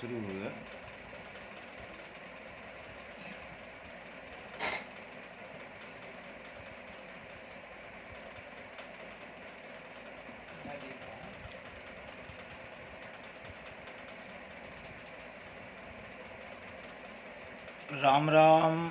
शुरू हो गया। राम राम।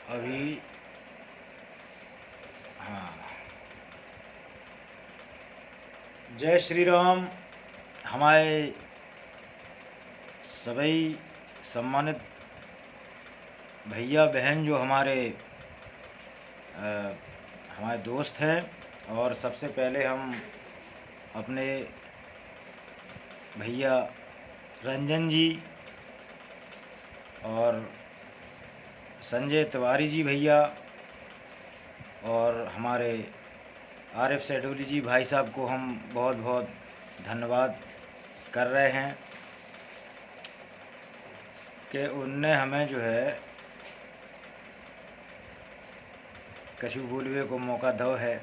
अभी हाँ, जय श्री राम। हमारे सभी सम्मानित भैया बहन जो हमारे दोस्त हैं, और सबसे पहले हम अपने भैया रंजन जी और संजय तिवारी जी भैया और हमारे आरिफ सेडोली जी भाई साहब को हम बहुत बहुत धन्यवाद कर रहे हैं कि उनने हमें जो है कछु बोलवे को मौका दो है।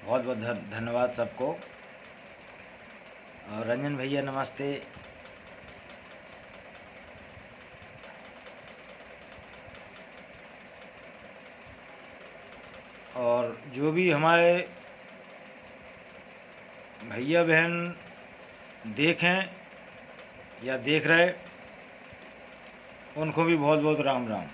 बहुत बहुत धन्यवाद सबको। और रंजन भैया नमस्ते। और जो भी हमारे भैया बहन देखें या देख रहे, उनको भी बहुत बहुत राम राम।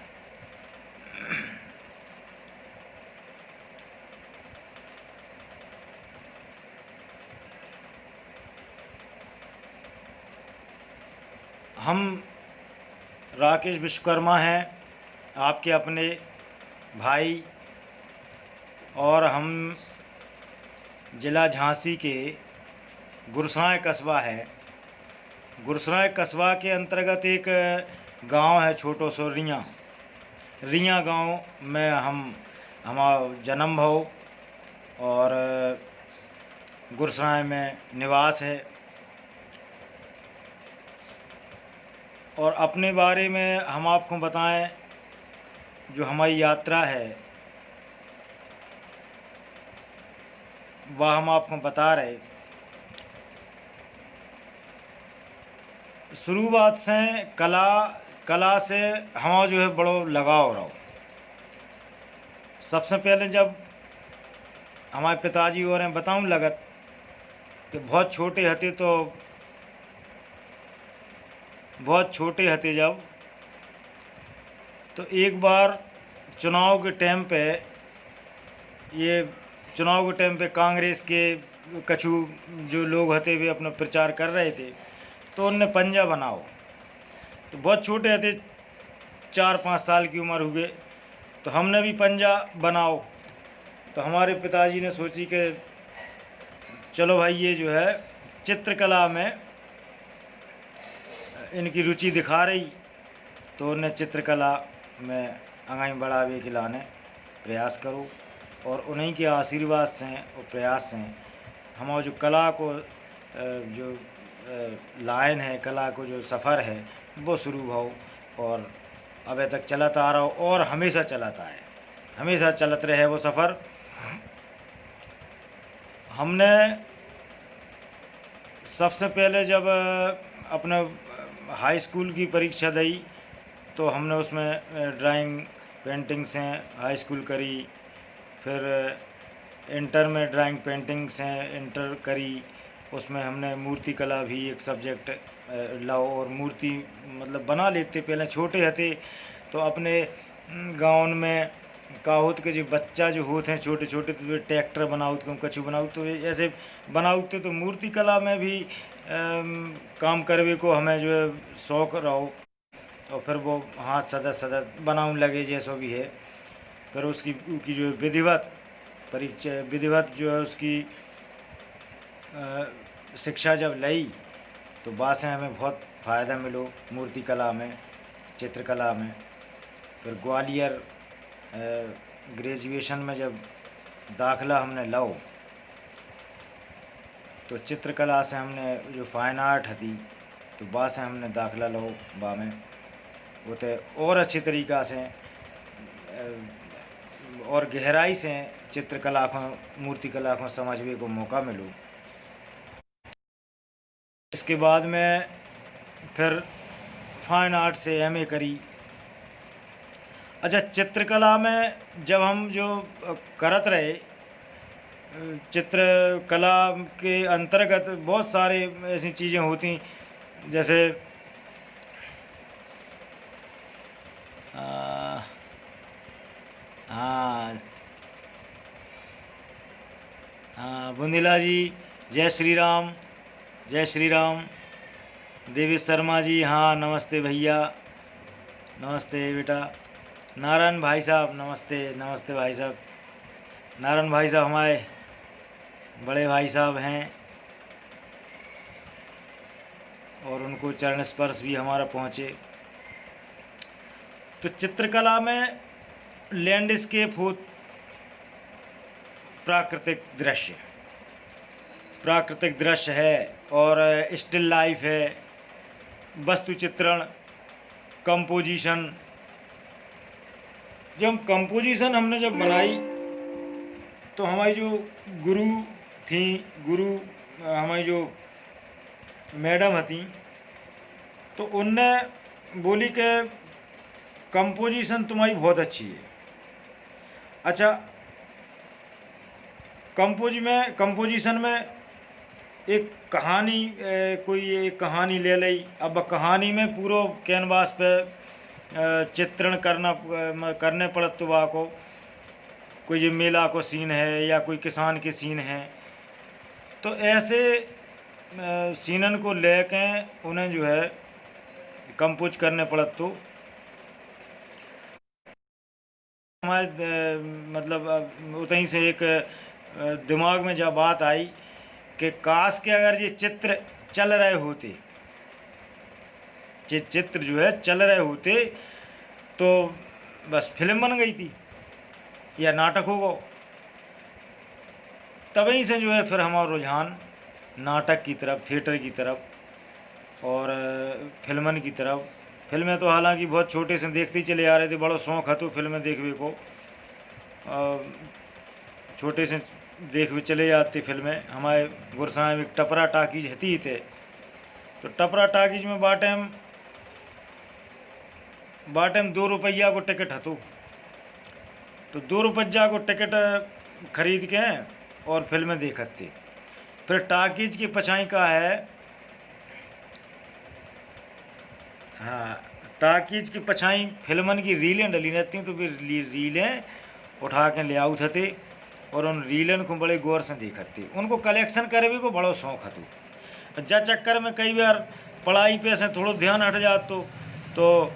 हम राकेश विश्वकर्मा हैं, आपके अपने भाई, और हम ज़िला झांसी के गुरसाए कस्बा है। गुरसाए कस्बा के अंतर्गत एक गांव है छोटो सो रियाँ गांव में हमारा जन्म हो और गुरसाए में निवास है। और अपने बारे में हम आपको बताएं, जो हमारी यात्रा है वह हम आपको बता रहे। शुरुआत से कला से हमारा जो है बड़ो लगाव रहो। सबसे पहले जब हमारे पिताजी और बताऊं लगत कि बहुत छोटे हते जब, तो एक बार चुनाव के टाइम पे कांग्रेस के कछु जो लोग हते वे अपना प्रचार कर रहे थे, तो उनने पंजा बनाओ। तो बहुत छोटे हते, 4-5 साल की उम्र हुए, तो हमने भी पंजा बनाओ। तो हमारे पिताजी ने सोची कि चलो भाई ये जो है चित्रकला में इनकी रुचि दिखा रही, तो उन्हें चित्रकला में आगे बढ़ावे के लाने प्रयास करो। और उन्हीं के आशीर्वाद से और प्रयास से हमारा जो कला को जो लाइन है, कला को जो सफ़र है वो शुरू हो, और अभी तक चलता आ रहा हो और हमेशा चलता है, हमेशा चलत रहे वो सफ़र। हमने सबसे पहले जब अपने हाई स्कूल की परीक्षा दी, तो हमने उसमें ड्राइंग पेंटिंग से हाई स्कूल करी। फिर इंटर में ड्राइंग पेंटिंग से इंटर करी। उसमें हमने मूर्ति कला भी एक सब्जेक्ट लाओ, और मूर्ति मतलब बना लेते। पहले छोटे हते तो अपने गाँव में का होत के जो बच्चा जो होते हैं छोटे छोटे, तो वे ट्रैक्टर बनाउत के कछु बनाउत, तो ऐसे बनाउते। तो मूर्ति कला में भी काम करवे को हमें जो है शौक रहो, और फिर वो हाथ सदत बनाउन लगे जैसो भी है। फिर उसकी जो विधिवत परिचय, विधिवत जो है उसकी शिक्षा जब लई, तो बाद से हमें बहुत फ़ायदा मिलो मूर्ति कला में, चित्रकला में। फिर ग्वालियर ग्रेजुएशन में जब दाखिला हमने लाओ, तो चित्रकला से हमने जो फाइन आर्ट थी तो बा से हमने दाखिला लो बा में उते और अच्छी तरीक़ा से और गहराई से चित्रकला को मूर्तिकला को समझने को मौका मिलो। इसके बाद में फिर फाइन आर्ट से एमए करी। अच्छा, चित्रकला में जब हम जो करत रहे, चित्रकला के अंतर्गत बहुत सारे ऐसी चीज़ें होती, जैसे हाँ हाँ बुंदीला जी, जय श्री राम, जय श्री राम। देवी शर्मा जी, हाँ नमस्ते भैया, नमस्ते बेटा। नारायण भाई साहब, नमस्ते, नमस्ते भाई साहब। नारायण भाई साहब हमारे बड़े भाई साहब हैं और उनको चरण स्पर्श भी हमारा पहुँचे। तो चित्रकला में लैंडस्केप हो, प्राकृतिक दृश्य है और स्टिल लाइफ है, वस्तु चित्रण, कंपोजिशन। जब कंपोजिशन हमने जब बनाई तो हमारी जो गुरु थी, हमारी जो मैडम थी, तो उनने बोली कि कंपोजिशन तुम्हारी बहुत अच्छी है। अच्छा, कंपोजिशन में एक कहानी, कोई एक कहानी ले ली। अब कहानी में पूरा कैनवास पे चित्रण करने पड़त तो वहाँ को कोई ये मेला को सीन है या कोई किसान के सीन है, तो ऐसे सीनन को लेके उन्हें जो है कंपोज करने पड़त। तो हमारे मतलब उतहीं से एक दिमाग में जब बात आई कि काश के अगर ये चित्र चल रहे होते, चित्र जो है चल रहे होते, तो बस फिल्म बन गई थी या नाटक होगा। तभी से जो है फिर हमारा रुझान नाटक की तरफ, थिएटर की तरफ और फिल्मन की तरफ। फिल्में तो हालांकि बहुत छोटे से देखते ही चले आ रहे थे, बड़ा शौक़ है तो फिल्में देखने को, छोटे से देख भी चले जाते फिल्में। हमारे गुरसाए में टपरा टाकीज हती थे, तो टपरा टाकीज में बाटेम 2 रुपया को टिकट हतो, तो 2 रुपया को टिकट खरीद के और फिल्में देखते। फिर टाकीज की पछाई का है, हाँ टाकीज की पछाई फिल्मन की रीलें डली रहती, तो फिर रीलें उठा के ले आऊ थे और उन रीलन को बड़े गौर से देखते। उनको कलेक्शन करे भी को बड़ो शौक हतो। जा चक्कर में कई बार पढ़ाई पे से थोड़ा ध्यान हट जातो, तो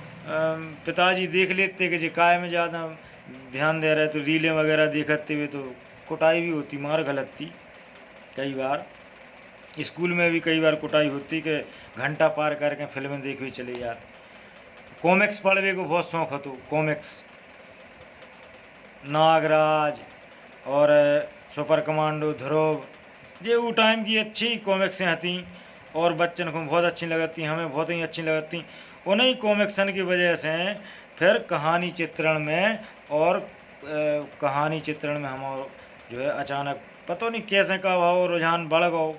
पिताजी देख लेते कि जी काय में ज़्यादा ध्यान दे रहे, तो रीलें वगैरह देखते हुए तो कुटाई भी होती, मार गलती। कई बार स्कूल में भी कई बार कुटाई होती कि घंटा पार करके फिल्में देख भी चले जाते। कॉमिक्स पढ़ने को बहुत शौक हतो, कॉमिक्स नागराज और सुपर कमांडो, ध्रुव, ये वो टाइम की अच्छी कॉमिक्सें थी और बच्चन को बहुत अच्छी लगती, हमें बहुत ही अच्छी लगती। उन्हीं कॉमिक्सन की वजह से फिर कहानी चित्रण में हमारा जो है अचानक पता नहीं कैसे का भाव रुझान बढ़ गो,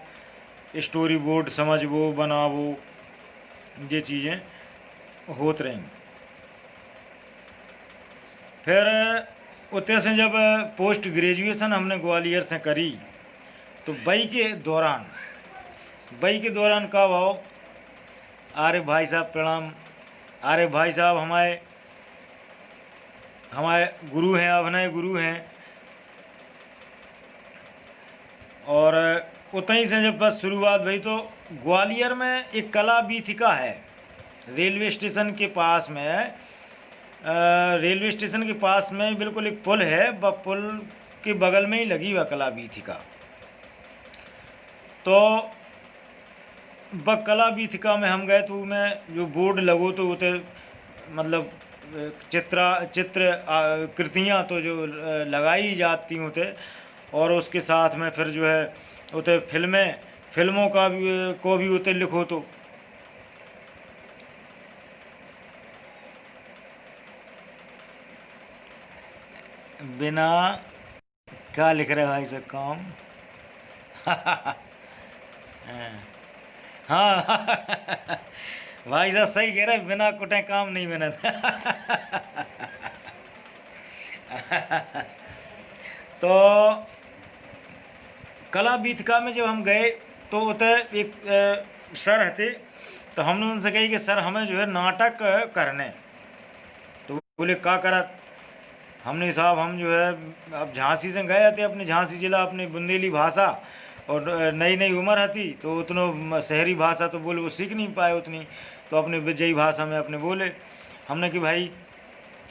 स्टोरी बोर्ड समझबो, बनाबो, ये चीज़ें होत रहीं। फिर उतने से जब पोस्ट ग्रेजुएशन हमने ग्वालियर से करी, तो बई के दौरान का भाव, अरे भाई साहब प्रणाम, अरे भाई साहब हमारे गुरु हैं, अभिनय गुरु हैं। और उतहीं से जब बस शुरुआत भई, तो ग्वालियर में एक कला वीथिका है, रेलवे स्टेशन के पास में, बिल्कुल एक पुल है, वह पुल के बगल में ही लगी वह कला वीथिका। तो वह कला वीथिका में हम गए, तो मैं जो बोर्ड लगो तो उते मतलब चित्र कृतियाँ तो जो लगाई जाती होते, और उसके साथ में फिर जो है उते फिल्मों का भी को भी उते लिखो, तो बिना क्या लिख रहे हो भाई साहब काम? हाँ। भाई साहब सही कह रहे हैं, बिना कुटे काम नहीं बनता। तो कला बीथका में जब हम गए तो उतर एक सर थे, तो हमने उनसे कही कि सर हमें जो है नाटक करने। तो बोले का करा? हमने साहब हम जो है अब झांसी से गए थे, अपने झांसी जिला, अपनी बुंदेली भाषा, और नई नई उम्र थी तो उतनो शहरी भाषा तो बोले वो सीख नहीं पाए उतनी, तो अपने विजयी भाषा में अपने बोले। हमने कि भाई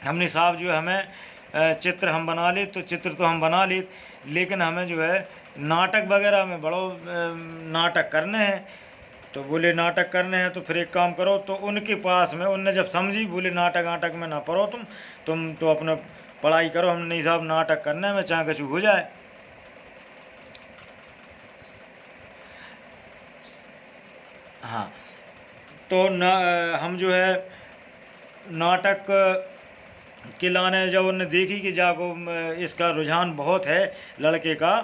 हमने साहब जो है हमें चित्र हम बना ले, तो चित्र तो हम बना ले, लेकिन हमें जो है नाटक वगैरह में बड़ो नाटक करने हैं। तो बोले नाटक करने हैं तो फिर एक काम करो, तो उनके पास में उनने जब समझी, बोले नाटक नाटक में ना पढ़ो, तुम तो अपना पढ़ाई करो, हम नहीं साहब नाटक करने में चाहे कुछ हो जाए। हाँ, तो हम जो है नाटक के लाने जब उन्होंने देखी कि जाको इसका रुझान बहुत है लड़के का,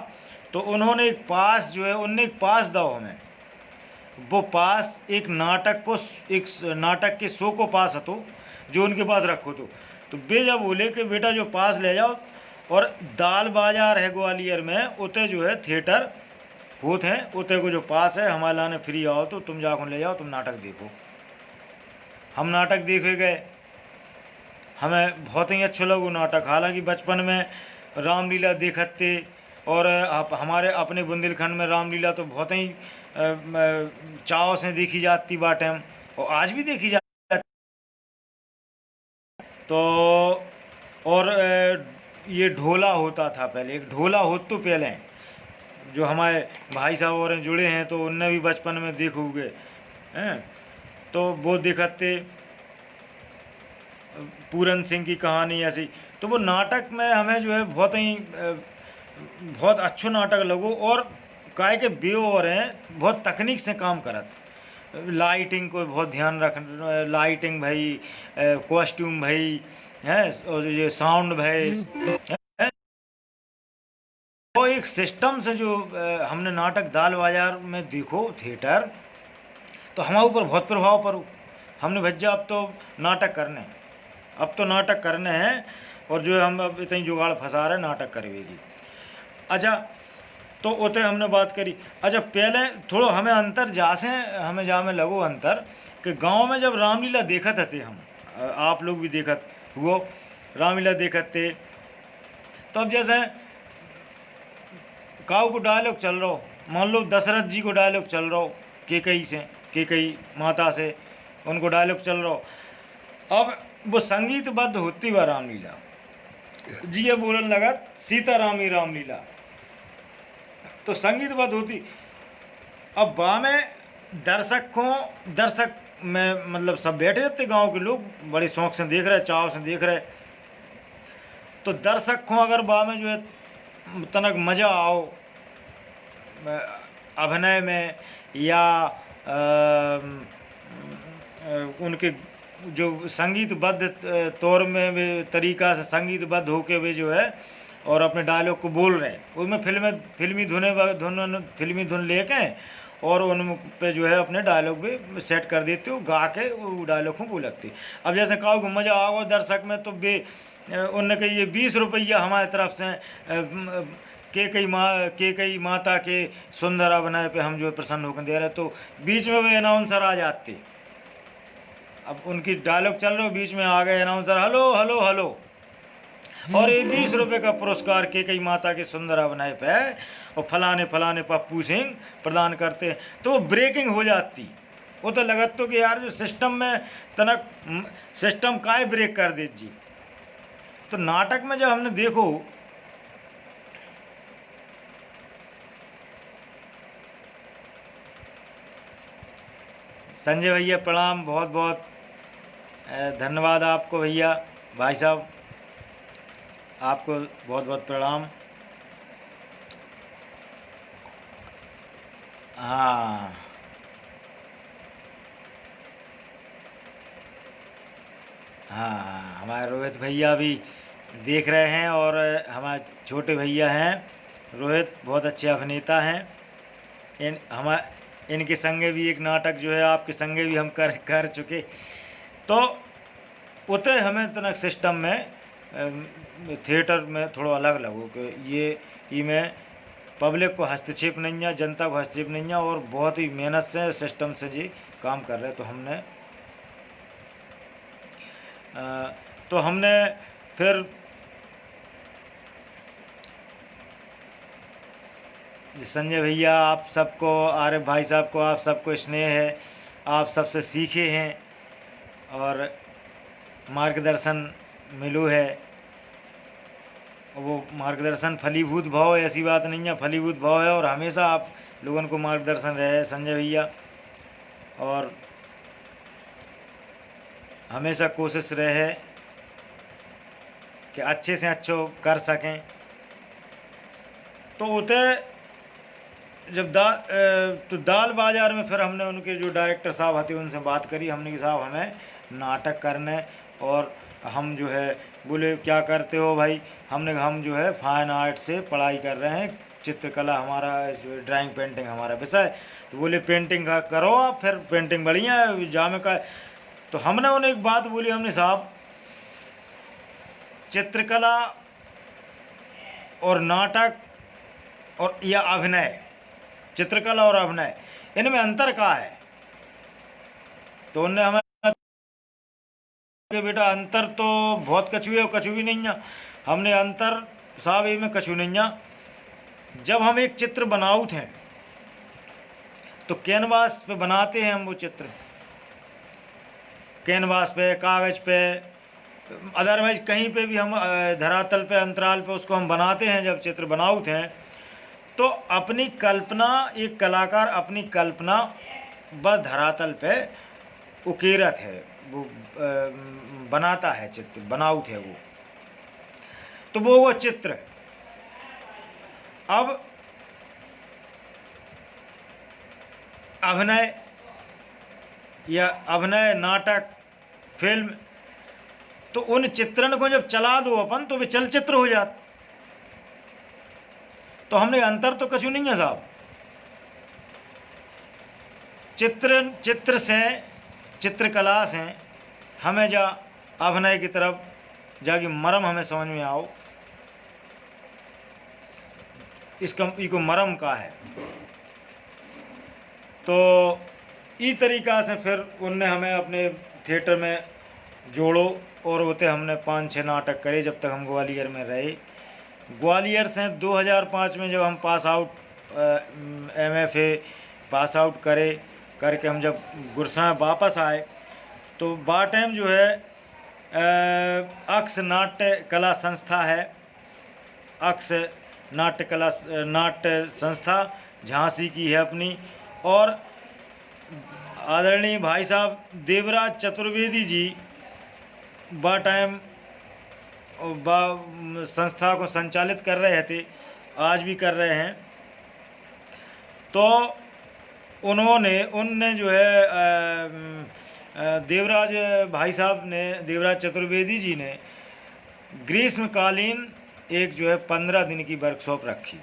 तो उन्होंने एक पास जो है उनने एक पास दो हमें। वो पास एक नाटक को, एक नाटक के शो को पास हतो जो उनके पास रखो। तो वे जब बोले कि बेटा जो पास ले जाओ, और दाल बाजार है ग्वालियर में, उते जो है थिएटर होते हैं, उते को जो पास है हमारे लाने फ्री आओ, तो तुम जाकर ले जाओ, तुम नाटक देखो। हम नाटक देखे गए, हमें बहुत ही अच्छा लगा नाटक। हालांकि बचपन में रामलीला देखते, और आप हमारे अपने बुंदेलखंड में रामलीला तो बहुत ही चाव से देखी जाती बाटे हम, और आज भी देखी जाती। तो और ये ढोला होता था पहले, एक ढोला हो तो पहले, जो हमारे भाई साहब और जुड़े हैं तो उनने भी बचपन में देखोगे हैं, तो वो देखते पूरन सिंह की कहानी ऐसी। तो वो नाटक में हमें जो है बहुत ही बहुत अच्छो नाटक लगो, और काय के बेओ और हैं बहुत तकनीक से काम करत, लाइटिंग को बहुत ध्यान रख, लाइटिंग भाई, कॉस्ट्यूम भाई है, और ये साउंड भाई है। वो एक सिस्टम से जो हमने नाटक दाल बाजार में देखो थिएटर, तो हमारे ऊपर बहुत प्रभाव पड़ो। हमने भज्जा अब तो नाटक करने हैं, अब तो नाटक करने हैं, और जो है हम अब इतनी जुगाड़ फंसा रहे नाटक करेगी। अच्छा, तो उते हमने बात करी। अच्छा, पहले थोड़ा हमें अंतर जासे हमें जा में लगो अंतर, कि गांव में जब रामलीला देखत थे हम, आप लोग भी देखत हुओ रामलीला देखत थे, तो अब जैसे काऊ को डायलॉग चल रहा हो, मान लो दशरथ जी को डायलॉग चल रहा हो, केकई से, केकई माता से उनको डायलॉग चल रहा हो, अब वो संगीतबद्ध होती हुआ रामलीला जी, ये बोलन लगा सीतारामी रामलीला, तो संगीतबद्ध होती। अब वहाँ में दर्शक में मतलब सब बैठे रहते, गांव के लोग बड़े शौक से देख रहे, चाव से देख रहे। तो दर्शक को अगर वहाँ में जो है तनक मज़ा आओ अभिनय में, या उनके जो संगीतबद्ध तौर में वे तरीका से संगीतबद्ध होके वे जो है और अपने डायलॉग को बोल रहे हैं, उसमें फिल्मी धुन लेके, और उन पे जो है अपने डायलॉग भी सेट कर देते हो, गा के वो डायलॉग को बोलते। अब जैसे कहो मज़ा आओ दर्शक में, तो वे उनने कही ये 20 रुपया हमारी तरफ से कई माता के सुंदर अभिनय पे हम जो है प्रसन्न होकर दे रहे। तो बीच में वे अनाउंसर आ जाते, अब उनकी डायलॉग चल रहे हो, बीच में आ गए अनाउंसर, हेलो हेलो हेलो, और ये 20 रुपये का पुरस्कार कई माता के सुंदर अभिनय पे और फलाने फलाने पप्पू सिंह प्रदान करते हैं। तो वो ब्रेकिंग हो जाती, वो तो लगत तो कि यार जो सिस्टम में तनक सिस्टम काय ब्रेक कर दे जी। तो नाटक में जब हमने देखो, संजय भैया प्रणाम, बहुत बहुत धन्यवाद आपको भैया, भाई साहब आपको बहुत बहुत प्रणाम। हाँ, हाँ हमारे रोहित भैया भी देख रहे हैं। और हमारे छोटे भैया हैं रोहित, बहुत अच्छे अभिनेता हैं। इनके संगे भी एक नाटक जो है आपके संगे भी हम कर चुके। तो उते हमें तनक सिस्टम में थिएटर में थोड़ा अलग लगो कि ये में पब्लिक को हस्तक्षेप नहीं है, जनता को हस्तक्षेप नहीं है, और बहुत ही मेहनत से सिस्टम से जी काम कर रहे। तो हमने फिर संजय भैया, आप सबको, आरिफ भाई साहब को, आप सबको स्नेह है, आप सबसे सीखे हैं और मार्गदर्शन मिलू है। वो मार्गदर्शन फलीभूत भाव है, ऐसी बात नहीं है, फलीभूत भाव है। और हमेशा आप लोगों को मार्गदर्शन रहे संजय भैया, और हमेशा कोशिश रहे कि अच्छे से अच्छो कर सकें। तो उते जब तो दाल बाजार में फिर हमने उनके जो डायरेक्टर साहब थे उनसे बात करी। हमने कि साहब हमें नाटक करने, और हम जो है बोले क्या करते हो भाई? हमने हम जो है फाइन आर्ट से पढ़ाई कर रहे हैं, चित्रकला हमारा, ड्राइंग पेंटिंग हमारा विषय। तो बोले पेंटिंग का करो आप, फिर पेंटिंग बढ़िया है जामे का। तो हमने उन्हें एक बात बोली, हमने साहब चित्रकला और नाटक और या अभिनय, चित्रकला और अभिनय, इनमें अंतर क्या है? तो उन्होंने हमें कि बेटा अंतर तो बहुत कछु है और कछु भी नहीं है। हमने अंतर साहब में कछु नहीं है। जब हम एक चित्र बनाउत हैं तो कैनवास पे बनाते हैं हम वो चित्र, कैनवास पे, कागज पे, अदरवाइज कहीं पे भी हम धरातल पे, अंतराल पे उसको हम बनाते हैं। जब चित्र बनाउत हैं तो अपनी कल्पना, एक कलाकार अपनी कल्पना बस धरातल पे उकेरत है, वो बनाता है, चित्र बनाउत है वो। तो वो चित्र अब अभिनय या अभिनय, नाटक, फिल्म, तो उन चित्रण को जब चला दो अपन तो वे चलचित्र हो जाते। तो हमने अंतर तो कछु नहीं है साहब। चित्र से, चित्रकला से हमें जा अभिनय की तरफ जाके मरम हमें समझ में आओ, इसको मरम का है। तो ई तरीका से फिर उनने हमें अपने थिएटर में जोड़ो, और होते हमने 5-6 नाटक करे जब तक हम ग्वालियर में रहे। ग्वालियर से 2005 में जब हम pass out, MFA pass out करके हम जब गुरसा वापस आए तो बा टाइम जो है अक्स नाट्य कला संस्था है, अक्स नाट्य संस्था झांसी की है अपनी। और आदरणीय भाई साहब देवराज चतुर्वेदी जी बा टाइम संस्था को संचालित कर रहे थे, आज भी कर रहे हैं। तो उनने जो है देवराज भाई साहब ने, देवराज चतुर्वेदी जी ने ग्रीष्मकालीन एक जो है 15 दिन की वर्कशॉप रखी।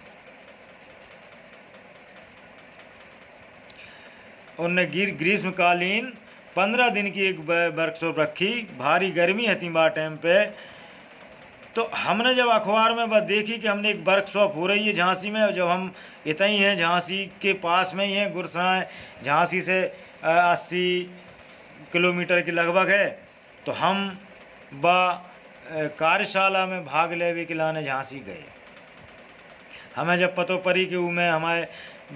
उनने ग्रीष्मकालीन 15 दिन की एक वर्कशॉप रखी। भारी गर्मी है बा टाइम पे। तो हमने जब अखबार में बस देखी कि हमने एक वर्कशॉप हो रही है झांसी में, जब हम इतना ही हैं, झांसी के पास में ही है, गुरसाएँ झांसी से 80 किलोमीटर के लगभग है। तो हम कार्यशाला में भाग लेवे के लाने झांसी गए। हमें जब पतो पड़ी कि उनमें हमारे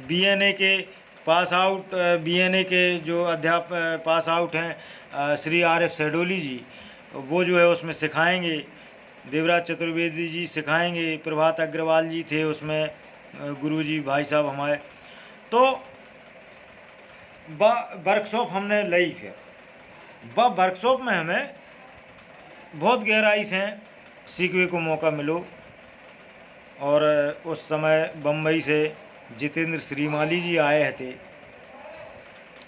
BNA के पास आउट, BNA के जो अध्यापक पास आउट हैं श्री RF सेडोली जी, वो जो है उसमें सिखाएंगे। देवराज चतुर्वेदी जी सिखाएंगे, प्रभात अग्रवाल जी थे उसमें, गुरुजी भाई साहब हमारे। तो वर्कशॉप हमने ली। फिर वर्कशॉप में हमें बहुत गहराई से सीखने को मौका मिलो। और उस समय बम्बई से जितेंद्र श्रीमाली जी आए थे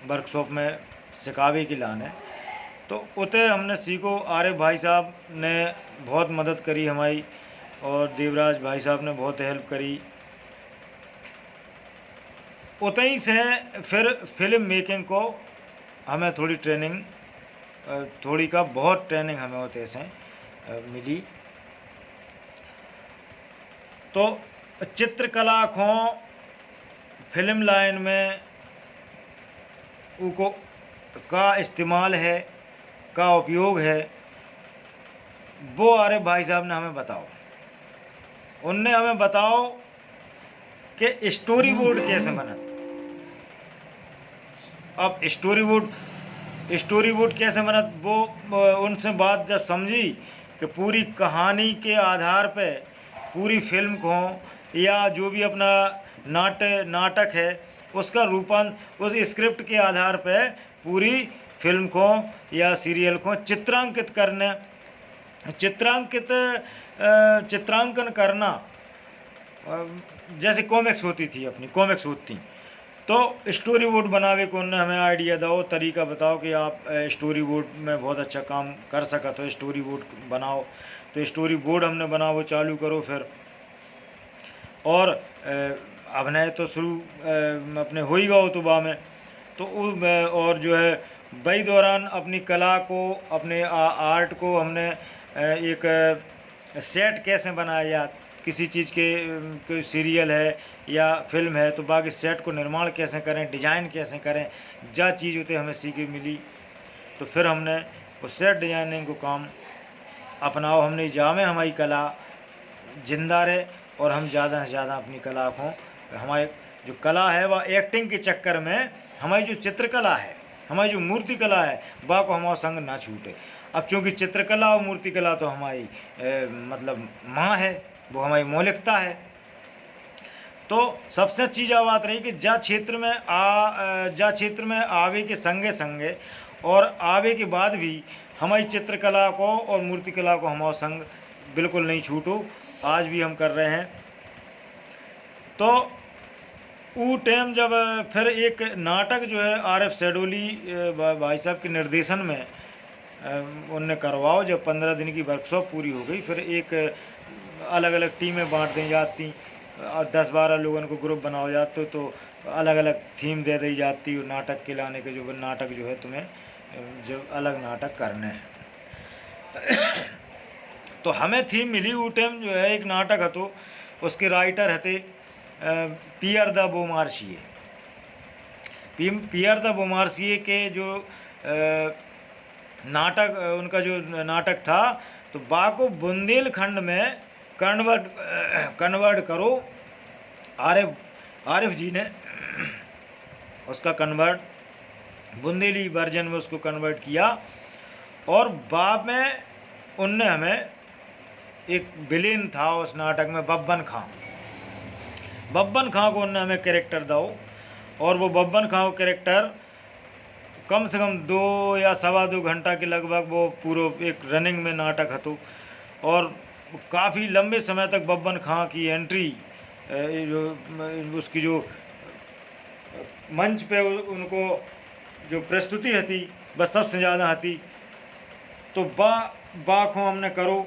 वर्कशॉप में सिखावे के लाने। तो उते हमने सीखो। आरिफ भाई साहब ने बहुत मदद करी हमारी, और देवराज भाई साहब ने बहुत हेल्प करी। उतई से फिर फिल्म मेकिंग को हमें थोड़ी ट्रेनिंग, थोड़ी का बहुत ट्रेनिंग हमें होते से मिली। तो चित्रकला को फिल्म लाइन में उनको का इस्तेमाल है, का उपयोग है, वो आरिफ भाई साहब ने हमें बताओ। उनने हमें बताओ कि स्टोरी बोर्ड कैसे बना। अब स्टोरी बोर्ड कैसे बना, वो उनसे बात जब समझी कि पूरी कहानी के आधार पे पूरी फिल्म को या जो भी अपना नाटक है उसका उस स्क्रिप्ट के आधार पे पूरी फिल्म को या सीरियल को चित्रांकन करना, जैसे कॉमिक्स होती थी, अपनी कॉमिक्स होती। तो स्टोरी बोर्ड बनावे को उन्होंने हमें आइडिया दो, तरीका बताओ कि आप स्टोरी बोर्ड में बहुत अच्छा काम कर सका, तो स्टोरी बोर्ड बनाओ। तो स्टोरी बोर्ड हमने बना, वो चालू करो फिर। और अभिनय तो शुरू अपने हो ही गया तो में तो और जो है वही दौरान अपनी कला को, अपने आर्ट को हमने एक सेट कैसे बनाया जाए, किसी चीज़ के सीरियल है या फिल्म है तो बाकी सेट को निर्माण कैसे करें, डिजाइन कैसे करें, जा चीज़ होते हमें सीखी मिली। तो फिर हमने उस सेट डिजाइनिंग को काम अपनाओ। हमने जामे हमारी कला जिंदा रहे और हम ज़्यादा से ज़्यादा अपनी कला को, हमारी जो कला है वह एक्टिंग के चक्कर में हमारी जो चित्रकला है, हमारी जो मूर्ति कला है, वह को हमारा संग ना छूटे। अब चूँकि चित्रकला और मूर्ति कला तो हमारी मतलब माँ है, वो हमारी मौलिकता है। तो सबसे अच्छी जो बात रही कि जा क्षेत्र में आवे के संगे संगे और आवे के बाद भी हमारी चित्रकला को और मूर्तिकला को हमारा संग बिल्कुल नहीं छूटो, आज भी हम कर रहे हैं। तो वो टाइम जब फिर एक नाटक जो है आरिफ सैडोली भाई साहब के निर्देशन में उनने करवाओ, जब 15 दिन की वर्कशॉप पूरी हो गई, फिर एक अलग अलग टीमें बांट दी जाती और 10-12 लोगों को ग्रुप बनाओ जाते, तो अलग अलग थीम दे दी जाती और नाटक के लाने के, जो नाटक जो है तुम्हें जो अलग नाटक करने हैं। तो हमें थीम मिली वो टाइम जो है एक नाटक है, तो उसके राइटर हते पियर द बोमार्शिए। पियर द बोमार्शिए के जो नाटक, उनका जो नाटक था तो बाको बुंदेलखंड में कन्वर्ट करो। आरिफ जी ने उसका कन्वर्ट बुंदेली वर्जन में उसको कन्वर्ट किया। और बाद में उनने हमें एक विलेन था उस नाटक में, बब्बन खां को उनने हमें कैरेक्टर दो। और वो बब्बन खां को कैरेक्टर कम से कम 2 या 2.25 घंटा के लगभग वो पूरा एक रनिंग में नाटक हतो। और काफ़ी लंबे समय तक बब्बन खां की एंट्री, उसकी जो मंच पे उनको जो प्रस्तुति हती बस सबसे ज़्यादा हती। तो बा को हमने करो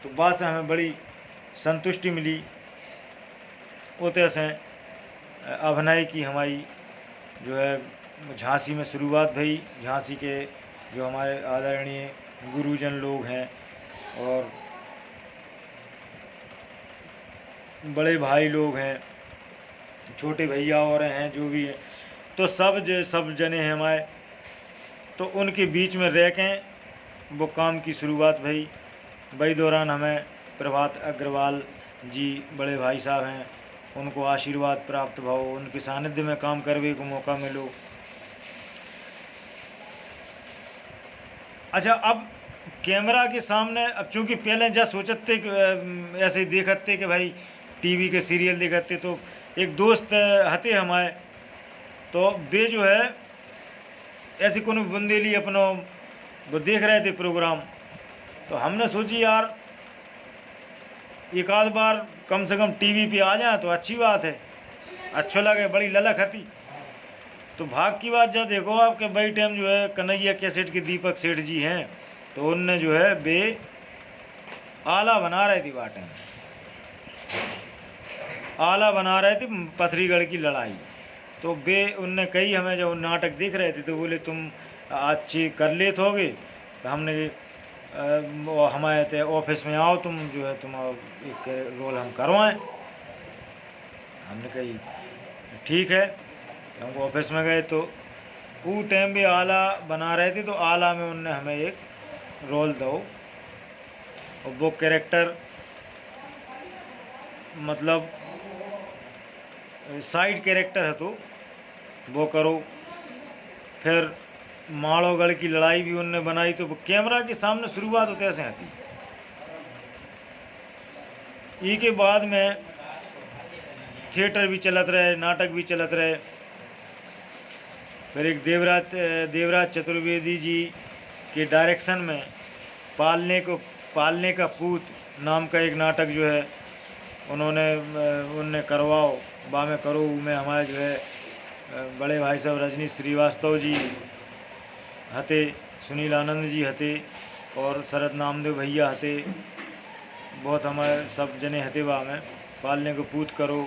तो बा से हमें बड़ी संतुष्टि मिली। उते से अभिनय की हमारी जो है झांसी में शुरुआत भई। झांसी के जो हमारे आदरणीय गुरुजन लोग हैं और बड़े भाई लोग हैं, छोटे भैया और हैं जो भी हैं, तो सब जने हैं हमारे, तो उनके बीच में रह के वो काम की शुरुआत भई। वही दौरान हमें प्रभात अग्रवाल जी बड़े भाई साहब हैं, उनको आशीर्वाद प्राप्त भाव, उनके सानिध्य में काम करने को मौका मिलो। अच्छा, अब कैमरा के सामने, अब चूँकि पहले जब सोचते ऐसे ही देखते कि भाई टीवी के सीरियल देखते, तो एक दोस्त हते हमारे, तो वे जो है ऐसे को बुंदेली अपनो वो देख रहे थे प्रोग्राम। तो हमने सोची यार एक आध बार कम से कम टीवी पे आ जाए तो अच्छी बात है, अच्छा लगे, बड़ी ललक हती। तो भाग की बात जब देखो आपके भाई टाइम जो है कन्हैया कैसेट के दीपक सेठ जी हैं, तो उनने जो है बे आला बना रहे थे बाटे में, आला बना रहे थे पथरीगढ़ की लड़ाई। तो बे उनने कही हमें जब नाटक देख रहे थे तो बोले तुम अच्छी कर लेते होगे, तो हमने वो हमारे थे ऑफिस में आओ तुम जो है तुम एक रोल हम करवाएं। हमने कही ठीक है। हम ऑफिस में गए तो वो टाइम भी आला बना रहे थे, तो आला में उनने हमें एक रोल दो और वो कैरेक्टर मतलब साइड कैरेक्टर है तो वो करो। फिर माड़ोगढ़ की लड़ाई भी उनने बनाई, तो वो कैमरा के सामने शुरुआत होते ऐसे आती। ई के बाद में थिएटर भी चलत रहे, नाटक भी चलत रहे। फिर एक देवराज चतुर्वेदी जी के डायरेक्शन में पालने का पूत नाम का एक नाटक जो है उनने करवाओ बा में करो में हमारे जो है बड़े भाई साहब रजनीश श्रीवास्तव जी हते, सुनील आनंद जी हते और शरद नामदेव भैया हते, बहुत हमारे सब जने हते बा में पालने को पूत करो।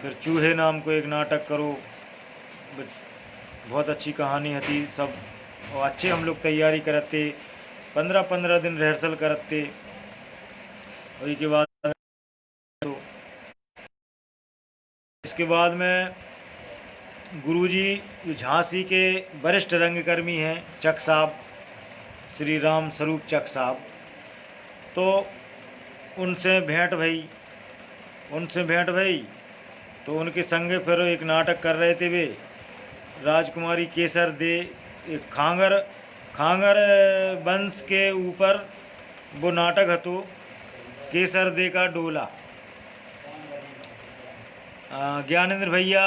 फिर चूहे नाम को एक नाटक करो, बहुत अच्छी कहानी हती सब, और अच्छे हम लोग तैयारी करते, 15-15 दिन रिहर्सल करते। और इसके बाद तो इसके बाद में गुरुजी झांसी के वरिष्ठ रंगकर्मी हैं चक साहब, श्री राम स्वरूप चक साहब, तो उनसे भेंट भई तो उनके संगे फिर एक नाटक कर रहे थे वे, राजकुमारी केसर दे, एक खांगर वंश के ऊपर वो नाटक है तो केसर दे का डोला। ज्ञानेंद्र भैया,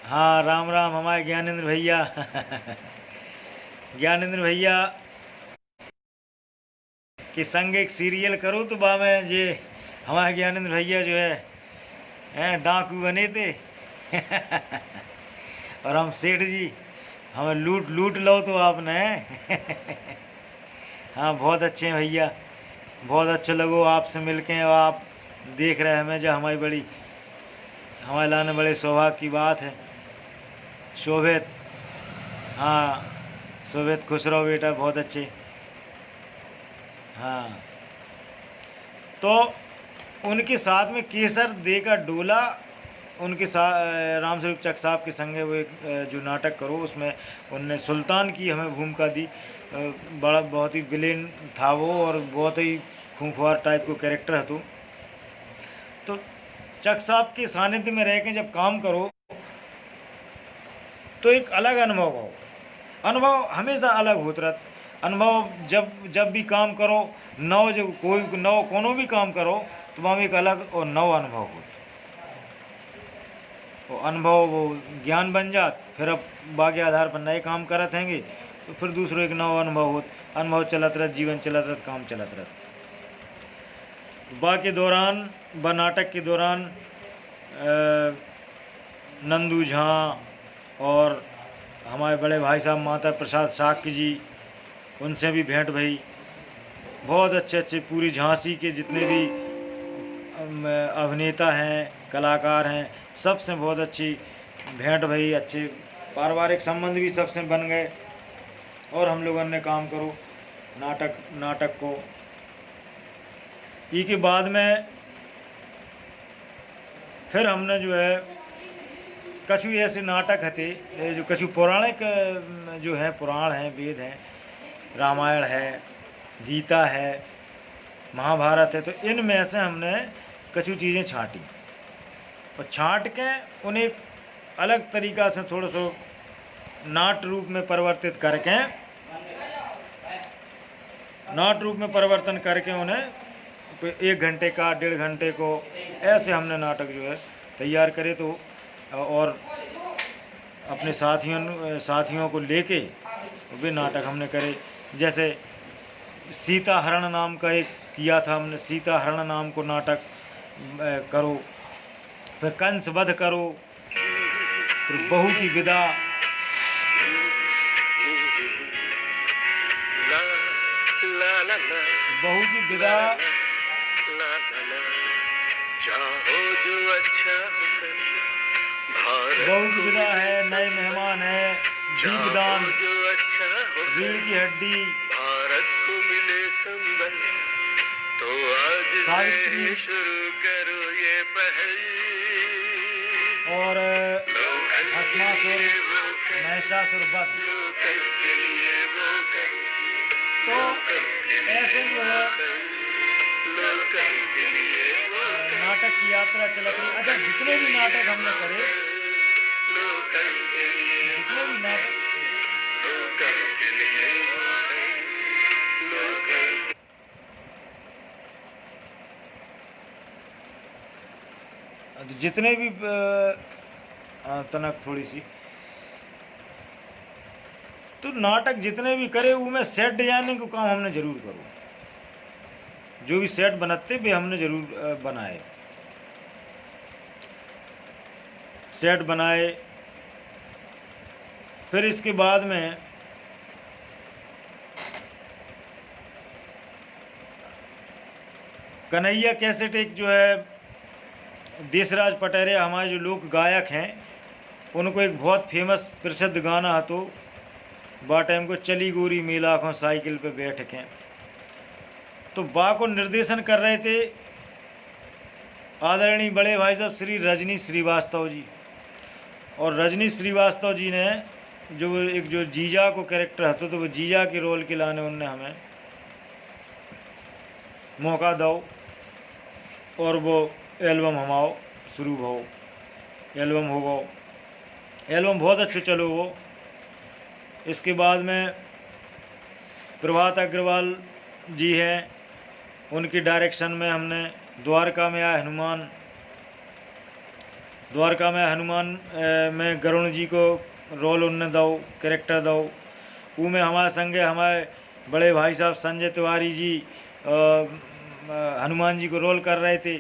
हाँ राम राम हमारे ज्ञानेंद्र भैया ज्ञानेंद्र भैया के संग एक सीरियल करो तो बा में जे हमारे ज्ञानेंद्र भैया जो है डाकू बने थे और हम सेठ जी हमें लूट लो तो आपने हाँ बहुत अच्छे हैं भैया, बहुत अच्छा लगो आपसे मिलके, और आप देख रहे हैं हमें जो हमारे लाने बड़े सौभाग्य की बात है। शोभित, हाँ शोभित खुश रहो बेटा, बहुत अच्छे। हाँ तो उनके साथ में केसर दे का डोला, उनके साथ राम स्वरूप चक साहब के संगे वो एक जो नाटक करो उसमें उनने सुल्तान की हमें भूमिका दी। बड़ा बहुत ही विलेन था वो और बहुत ही खूंखार टाइप को कैरेक्टर है। तो चक साहब के सानिध्य में रह के जब काम करो तो एक अलग अनुभव हमेशा अलग होता रहता। अनुभव जब भी काम करो कोनो भी काम करो तो वहाँ एक अलग और नव अनुभव हो, वो अनुभव वो ज्ञान बन जात। फिर अब बाकी आधार पर नए काम करत हैंगे तो फिर दूसरों एक नव अनुभव चलत रहत, जीवन चलत रहत, काम चलत रहत। बाकी दौरान नाटक के दौरान नंदू झा और हमारे बड़े भाई साहब माता प्रसाद साक्य जी, उनसे भी भेंट भई। बहुत अच्छे पूरी झांसी के जितने भी अभिनेता हैं, कलाकार हैं, सबसे बहुत अच्छी भेंट भई, अच्छे पारिवारिक संबंध भी सबसे बन गए और हम लोगों ने काम करो नाटक को। ई के बाद में फिर हमने जो है कछु ऐसे नाटक हते जो कछु पौराणिक जो है पुराण हैं, वेद हैं, रामायण है, गीता है, महाभारत है, तो इनमें से हमने कछु चीज़ें छांटी और छांट के उन्हें अलग तरीक़ा से थोड़ा सा नाट्य रूप में परिवर्तित करके परिवर्तन करके उन्हें 1 घंटे का 1.5 घंटे को ऐसे हमने नाटक जो है तैयार करे। तो और अपने साथियों को लेके वे नाटक हमने करे। जैसे सीता हरण नाम का एक किया था हमने, सीता हरण नाम को नाटक करो। फिर कंस वध करो, फिर बहू की विदा, बहू की विदा, बहू की विदा है, नए मेहमान है, दीपदान, रीढ़ की हड्डी, भारत को मिले संबल, तो आज से शुरू करो ये पहल, और हसनासुर, महिषासुर वध। तो ऐसे जो है नाटक की यात्रा चलत रही। अच्छा, जितने भी नाटक हमने करे, जितने भी नाटक, जितने भी तनक थोड़ी सी, तो नाटक जितने भी करे उनमें सेट डिजाइनिंग को काम हमने जरूर करो। जो भी सेट बनाते भी हमने जरूर बनाए, सेट बनाए। फिर इसके बाद में कन्हैया कैसेट, एक जो है देशराज पटेरे हमारे जो लोक गायक हैं, उनको एक बहुत फेमस प्रसिद्ध गाना है, तो बा टाइम को चली गोरी मेला को साइकिल पे बैठ के, तो बा को निर्देशन कर रहे थे आदरणीय बड़े भाई साहब श्री रजनी श्रीवास्तव जी। और रजनी श्रीवास्तव जी ने जो जीजा को कैरेक्टर हतो, तो वो जीजा के रोल के लाने उनने हमें मौका दो, और वो एल्बम हमाओ शुरू हो, एल्बम हो गो, एल्बम बहुत अच्छे चलो वो। इसके बाद में प्रभात अग्रवाल जी हैं, उनकी डायरेक्शन में हमने द्वारका में आए हनुमान, द्वारका में हनुमान में गरुण जी को रोल उनने दो, कैरेक्टर दो। वो में हमारे संगे हमारे बड़े भाई साहब संजय तिवारी जी हनुमान जी को रोल कर रहे थे,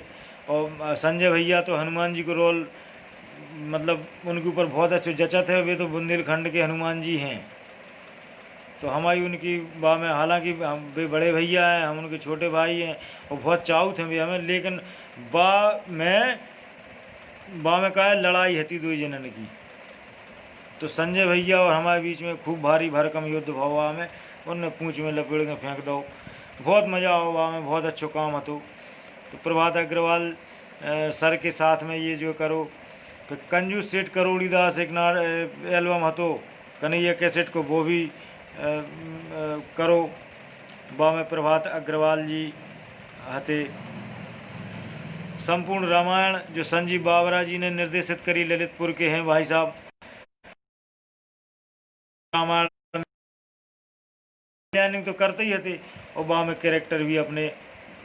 और संजय भैया तो हनुमान जी को रोल मतलब उनके ऊपर बहुत अच्छे जचत है। वे तो बुंदेलखंड के हनुमान जी हैं, तो हमारी उनकी बा में, हालांकि वे बड़े भैया हैं, हम उनके छोटे भाई हैं, और बहुत चाहत हैं वे हमें। लेकिन बा में का है लड़ाई हती दो जनन की, तो संजय भैया और हमारे बीच में खूब भारी भरकम युद्ध भावा में, उनने पूँछ में लपेड़ के फेंक दो, बहुत मज़ा आओ बा में, बहुत अच्छो काम हतो। तो प्रभात अग्रवाल सर के साथ में ये जो करो, तो कंजूस सेठ करोड़ीदास एक एल्बम हतो कन्हैया कैसेट को, वो भी करो, बा में प्रभात अग्रवाल जी हते। संपूर्ण रामायण जो संजीव बाबरा जी ने निर्देशित करी, ललितपुर के हैं भाई साहब, रामायण डिजाइनिंग तो करते ही थे, और बा में कैरेक्टर भी अपने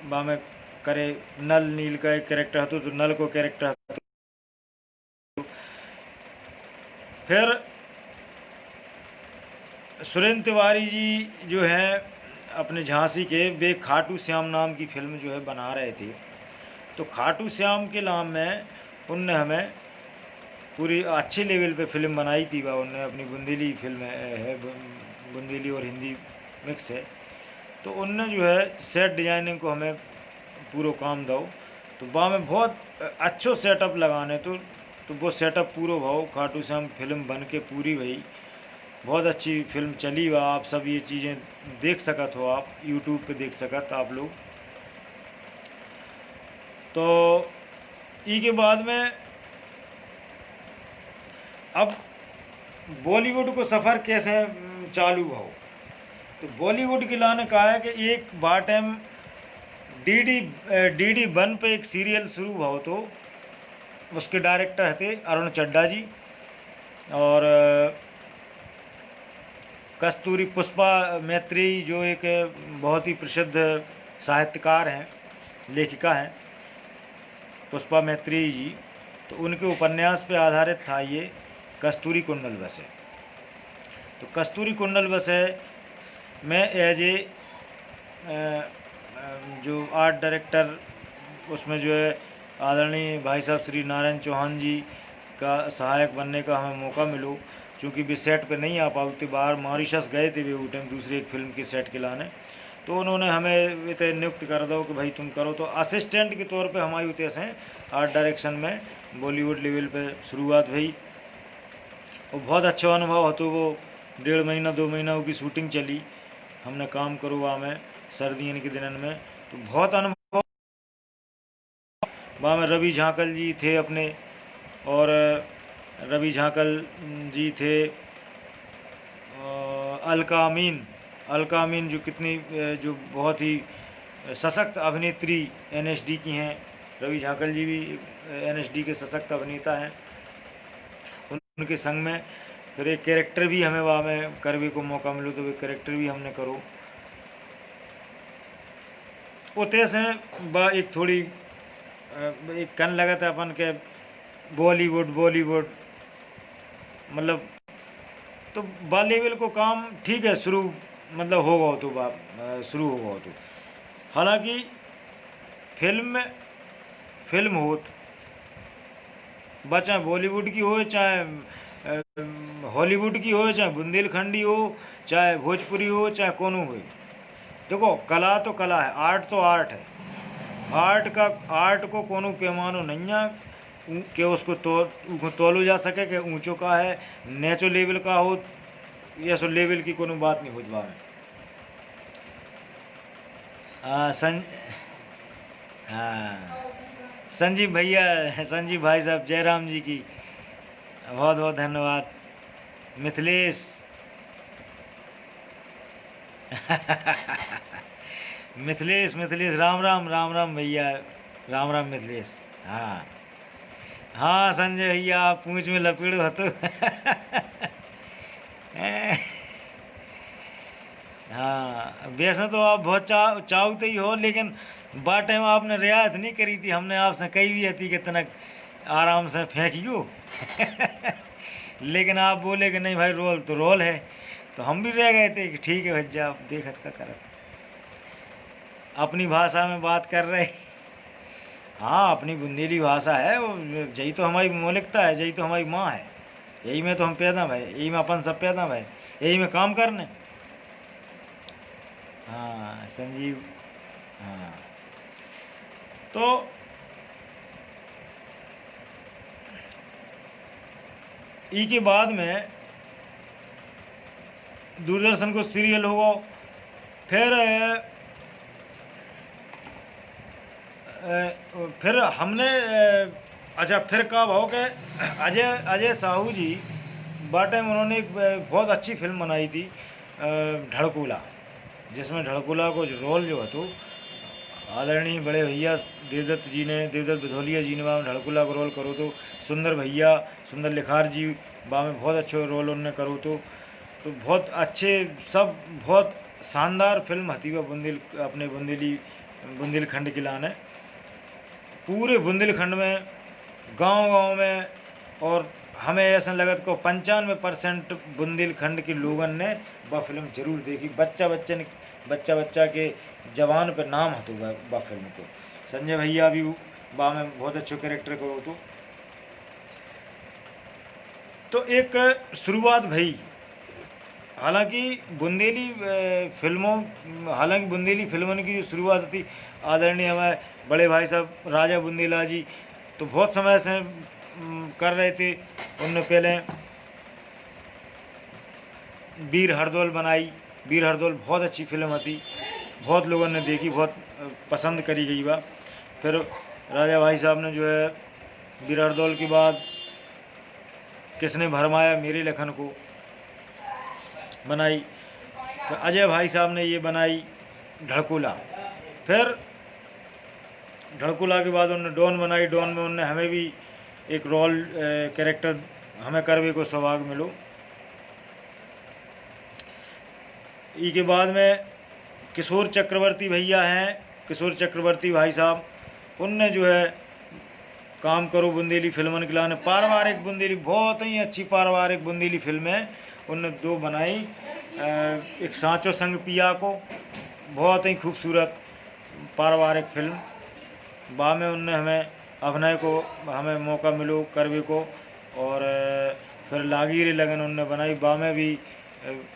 बा में करे। नल नील का एक कैरेक्टर हतो, तो नल को कैरेक्टर हतो। फिर सुरेंद्र तिवारी जी जो हैं अपने झांसी के, वे खाटू श्याम नाम की फिल्म जो है बना रहे थे, तो खाटू श्याम के नाम में उनने हमें पूरी अच्छे लेवल पे फिल्म बनाई थी। वह उनने अपनी बुंदेली फिल्म है, बुंदेली और हिंदी मिक्स है, तो उनने जो है सेट डिजाइनिंग को हमें पूरा काम दो, तो वहाँ में बहुत अच्छो सेटअप लगाने, तो वो सेटअप पूरा भाव खाटू श्याम फिल्म बन के पूरी भई, बहुत अच्छी फिल्म चली। वह आप सब ये चीज़ें देख सकत हो, आप यूट्यूब पे देख सकत आप लोग। तो ई के बाद में अब बॉलीवुड को सफ़र कैसे चालू हो, तो बॉलीवुड के लाने कहा है कि एक बार टाइम डी 1 पे एक सीरियल शुरू हो, तो उसके डायरेक्टर थे अरुण चड्डा जी, और कस्तूरी पुष्पा मैत्री जो एक बहुत ही प्रसिद्ध साहित्यकार हैं, लेखिका हैं पुष्पा मैत्री जी, तो उनके उपन्यास पे आधारित था ये कस्तूरी कुंडल बसे। तो कस्तूरी कुंडल बसे में एज ए जो आर्ट डायरेक्टर उसमें जो है आदरणीय भाई साहब श्री नारायण चौहान जी का सहायक बनने का हमें मौका मिलो, क्योंकि वे सेट पे नहीं आ पाते, बाहर मॉरिशस गए थे वे वो टाइम दूसरी एक फिल्म की सेट के लाने, तो उन्होंने हमें इतने नियुक्त कर दो कि भाई तुम करो, तो असिस्टेंट के तौर पे हमारी उतने से आर्ट डायरेक्शन में बॉलीवुड लेवल पे शुरुआत हुई। और बहुत अच्छा अनुभव हो, तो वो 1.5 महीना 2 महीना की शूटिंग चली, हमने काम करो वहाँ में सर्दियों के दिनों में, तो बहुत अनुभव। वहाँ में रवि झांकल जी थे अपने, और रवि झांकल जी थे, अलका अमीन जो कितनी जो बहुत ही सशक्त अभिनेत्री एनएसडी की हैं, रवि झांकल जी भी एनएसडी के सशक्त अभिनेता हैं। उनके संग में फिर एक कैरेक्टर भी हमें वहाँ में करने को मौका मिलो, तो वे कैरेक्टर भी हमने करो। उतने से बा एक थोड़ी एक कन लगा था अपन के बॉलीवुड मतलब, तो बा लेवल को काम ठीक है शुरू मतलब होगा तो शुरू होगा तो, हालांकि फिल्म हो चाहे बॉलीवुड की हो, चाहे हॉलीवुड की हो, चाहे बुंदेलखंडी हो, चाहे भोजपुरी हो, चाहे कोनो हो, देखो कला तो कला है, आर्ट तो आर्ट है। आर्ट को कोनो पैमानो नहीं है कि उसको तोलो जा सके कि ऊंचो का है, नेचो लेवल का हो, या सो लेवल की कोनो बात नहीं हो जवा में। हाँ, संजीव भाई साहब जयराम जी की बहुत बहुत धन्यवाद। मिथिलेश मिथिलेश राम राम भैया, राम मिथिलेश। हाँ हाँ संजय भैया, आप पूंछ में लपेड़ो हतो हाँ, वैसे तो आप बहुत चाहते ही हो, लेकिन बा टाइम आपने रियायत नहीं करी थी, हमने आपसे कही भी थी कि तनक आराम से फेंकियो लेकिन आप बोले कि नहीं भाई रोल तो रोल है, तो हम भी रह गए थे कि ठीक है भज्जा आप देखत का कर, अपनी भाषा में बात कर रहे। हाँ, अपनी बुंदेली भाषा है, यही तो हमारी मौलिकता है, यही तो हमारी माँ है, यही में तो हम पैदा भाई, यही में अपन सब पैदा भाई, यही में काम करने। हाँ संजीव, हाँ तो ई के बाद में दूरदर्शन को सीरियल होगा, फिर हमने अच्छा फिर कब हो के अजय साहू जी बाटे में उन्होंने एक बहुत अच्छी फिल्म बनाई थी ढड़कूला, जिसमें ढड़कूला को रोल जो है तो आदरणीय बड़े भैया देवदत्त बिधोलिया जी ने वहाँ ढड़कूला का रोल करो, तो सुंदर लिखार जी वहाँ में बहुत अच्छे रोल उन्होंने करो, तो बहुत अच्छे सब बहुत शानदार फिल्म हती वह अपने बुंदेलखंड के लाने, पूरे बुंदेलखंड में गांव में, और हमें ऐसा लगत को 95% बुंदेलखंड के लोगों ने वह फिल्म जरूर देखी। बच्चा के जवान पर नाम हतो वह फिल्म को। संजय भैया भी वहाँ में बहुत अच्छे कैरेक्टर करो, तो एक शुरुआत भई। हालांकि बुंदेली फिल्मों की जो शुरुआत थी आदरणीय हमारे बड़े भाई साहब राजा बुंदेला जी तो बहुत समय से कर रहे थे। उनने पहले वीर हरदौल बनाई, वीर हरदौल बहुत अच्छी फिल्म थी, बहुत लोगों ने देखी, बहुत पसंद करी गई बा। फिर राजा भाई साहब ने जो है वीर हरदौल के बाद किसने भरमाया मेरे लेखन को बनाई, तो अजय भाई साहब ने ये बनाई ढड़कूला। फिर ढड़कूला के बाद उन्होंने डॉन बनाई, डॉन में उन्होंने हमें भी एक रोल कैरेक्टर हमें करवे को सौभाग्य मिलो। ई के बाद में किशोर चक्रवर्ती भैया हैं, किशोर चक्रवर्ती भाई साहब, उनने जो है काम करो बुंदेली फिल्मन के लाने, पारिवारिक बुंदेली बहुत ही अच्छी पारिवारिक बुंदेली फिल्में उनने 2 बनाई। एक सांचो संग पिया को बहुत ही खूबसूरत पारिवारिक फिल्म, बा में उनने हमें अभिनय को हमें मौका मिलो करवे को, और फिर लागी रे लगन उनने बनाई, बा में भी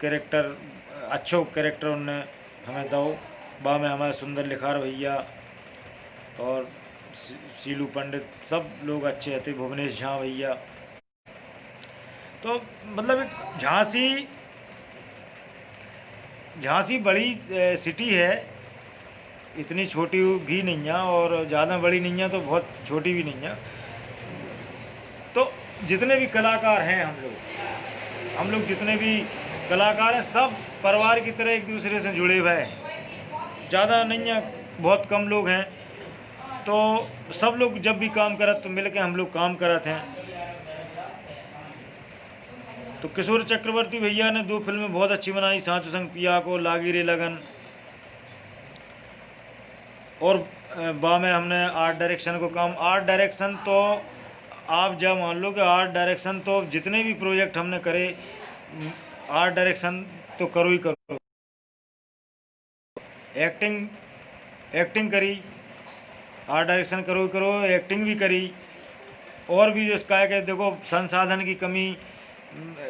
कैरेक्टर अच्छो कैरेक्टर उनने हमें दो, बा में हमारे सुंदर लिखार भैया और सीलू पंडित सब लोग अच्छे थे, भुवनेश झा भैया। तो मतलब एक झांसी झांसी बड़ी सिटी है, इतनी छोटी भी नहीं है और ज़्यादा बड़ी नहीं है तो बहुत छोटी भी नहीं है। तो जितने भी कलाकार हैं हम लोग जितने भी कलाकार हैं सब परिवार की तरह एक दूसरे से जुड़े हुए हैं। ज़्यादा नहीं है, बहुत कम लोग हैं, तो सब लोग जब भी काम करत तो मिल के हम लोग काम करत हैं। तो किशोर चक्रवर्ती भैया ने 2 फिल्में बहुत अच्छी बनाई, सांचो संग पिया को, लागी रे लगन। और बा में हमने आर्ट डायरेक्शन को काम, आर्ट डायरेक्शन तो आप जब मान लो कि आर्ट डायरेक्शन तो जितने भी प्रोजेक्ट हमने करे आर्ट डायरेक्शन तो करो ही करो। एक्टिंग करी, आर्ट डायरेक्शन करो ही करो, एक्टिंग भी करी। और भी जो इसका है कि देखो संसाधन की कमी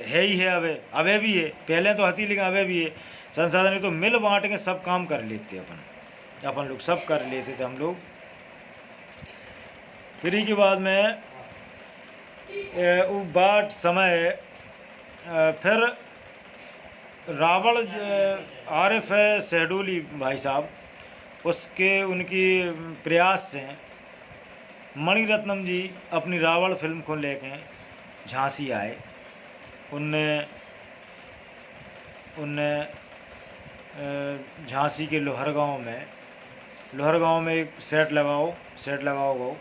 है ही है, अबे भी है, पहले तो हती लेकिन अबे भी है संसाधन की। तो मिल बांट के सब काम कर लेते अपन लोग सब कर लेते थे हम लोग। फिर ही के बाद में बाट समय फिर रावण आरिफ है शहडोली भाई साहब, उसके उनकी प्रयास से मणिरत्नम जी अपनी रावण फिल्म को लेके झांसी आए। उनने झांसी के लोहरगांव में एक सेट लगाओ गो।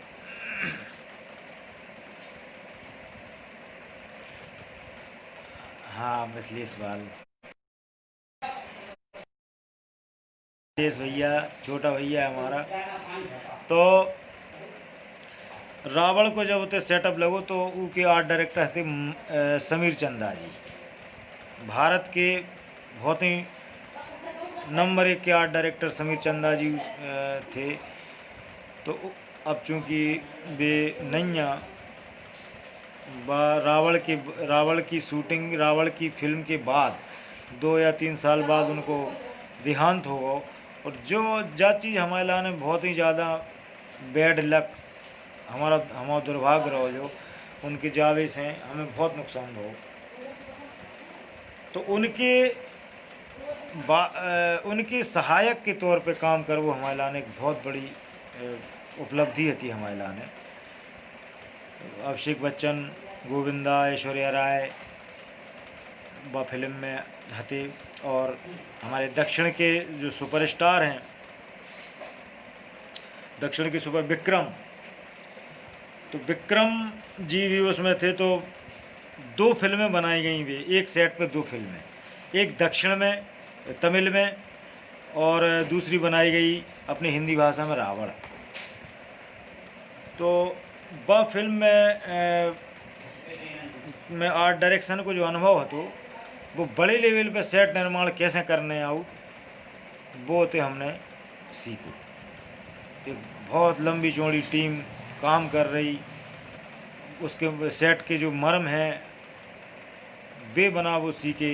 हाँ मिथिलेश भैया छोटा भैया है हमारा। तो रावण को जब उते सेटअप लगो तो उनके आर्ट डायरेक्टर थे समीर चंदा जी, भारत के बहुत ही नंबर 1 के आर्ट डायरेक्टर समीर चंदा जी थे। तो अब चूँकि वे नैया रावण की शूटिंग, रावण की फिल्म के बाद 2 या 3 साल बाद उनको देहांत हो गया। और जा चीज़ हमारे लाने बहुत ही ज़्यादा बैड लक, हमारा दुर्भाग्य रहो जो उनके जावे से हमें बहुत नुकसान हो। तो उनके सहायक के तौर पे काम कर वो हमारे लाने एक बहुत बड़ी उपलब्धि थी हमारे लाने। अभिषेक बच्चन, गोविंदा, ऐश्वर्या राय व फिल्म में हते। और हमारे दक्षिण के जो सुपरस्टार हैं, दक्षिण के सुपर विक्रम, तो विक्रम जी भी उसमें थे। तो 2 फिल्में बनाई गई वे एक सेट पे, 2 फिल्में, एक दक्षिण में तमिल में और दूसरी बनाई गई अपनी हिंदी भाषा में रावण। तो वह फिल्म में आर्ट डायरेक्शन को जो अनुभव है तो वो बड़े लेवल पे सेट निर्माण कैसे करने आओ वो तो हमने सीखो। एक बहुत लंबी चौड़ी टीम काम कर रही, उसके सेट के जो मर्म हैं वे बना वो सीखे।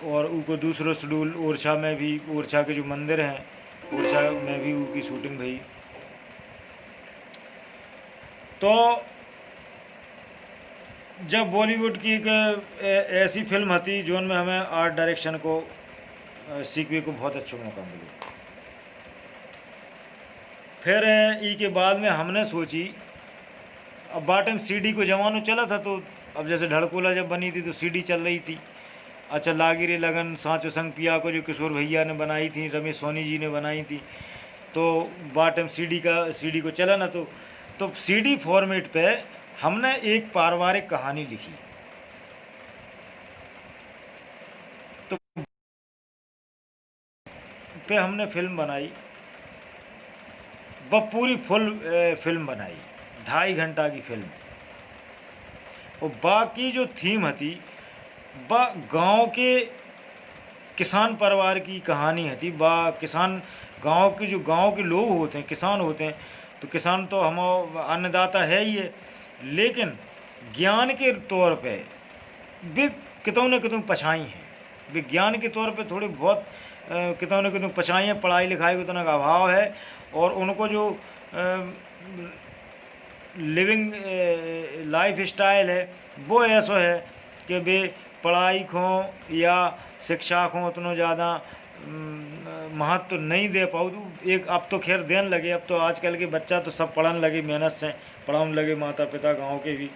और उनको दूसरा शेड्यूल ओरछा के जो मंदिर हैं ओरछा में भी उनकी शूटिंग भई। तो जब बॉलीवुड की एक ऐसी फिल्म थी जो में हमें आर्ट डायरेक्शन को सीखने को बहुत अच्छा मौका मिला। फिर ई के बाद में हमने सोची, अब बाटम सीडी को जमानो चला था, तो अब जैसे ढड़कोला जब बनी थी तो सीडी चल रही थी। अच्छा, लागी रे लगन, सांचो संग पिया को जो किशोर भैया ने बनाई थी, रमेश सोनी जी ने बनाई थी, तो बाटम सीडी को चला ना, तो सीडी फॉर्मेट पे हमने एक पारिवारिक कहानी लिखी। तो पे हमने फिल्म बनाई, वह पूरी फुल फिल्म बनाई, 2.5 घंटा की फिल्म। और बाकी जो थीम थी वह गांव के किसान परिवार की कहानी थी। किसान गांव के लोग होते हैं, किसान होते हैं, तो किसान तो हम अन्नदाता है ही है, लेकिन ज्ञान के तौर पे वे कितों न कितों पछाई हैं। विज्ञान के तौर पे थोड़ी बहुत कितों न कितों पछाई हैं, पढ़ाई लिखाई का उतना का अभाव है, और उनको जो लिविंग लाइफ स्टाइल है वो ऐसा है कि वे पढ़ाई को या शिक्षा को उतना ज़्यादा महत्व नहीं दे पाओ। एक अब तो खैर देने लगे, अब तो आजकल के बच्चा तो सब पढ़ने लगे, मेहनत से पढ़ाने लगे, माता पिता गांव के भी।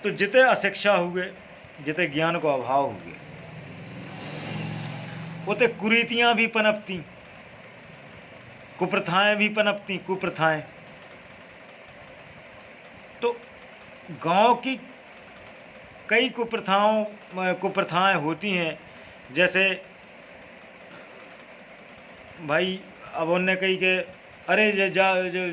तो जितने अशिक्षा हुए, जितने ज्ञान को अभाव हुए, उतने कुरीतियाँ भी पनपती, कुप्रथाएं भी पनपती, कुप्रथाएं। तो गांव की कई कुप्रथाएं होती हैं, जैसे भाई अब उनने कही कि अरे जो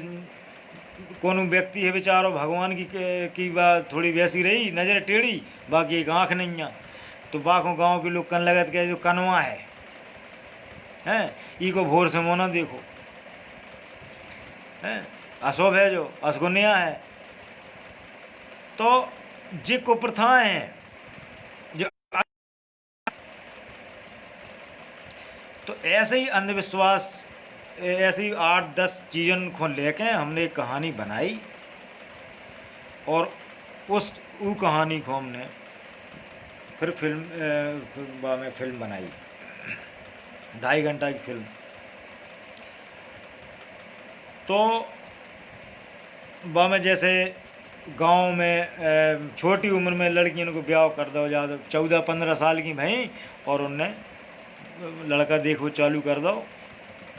कोनो व्यक्ति है बेचारो भगवान की बात थोड़ी वैसी रही, नज़र टेढ़ी, बाकी एक आँख नहीं है, तो बाकों गांव के लोग कन लगत के जो कनवा है हैं, ई को भोर से मोना देखो हैं, अशुभ है जो असगुनिया है। तो जे कुप्रथाएं हैं जो, तो ऐसे ही अंधविश्वास, ऐसी 8-10 चीज़ों को लेके हमने एक कहानी बनाई, और वो कहानी को हमने फिर फिल्म बनाई, 2.5 घंटा की फिल्म। तो में जैसे गांव में छोटी उम्र में लड़कियों को ब्याह कर दो, ज़्यादा 14-15 साल की भई, और उनने लड़का देखो चालू कर दो,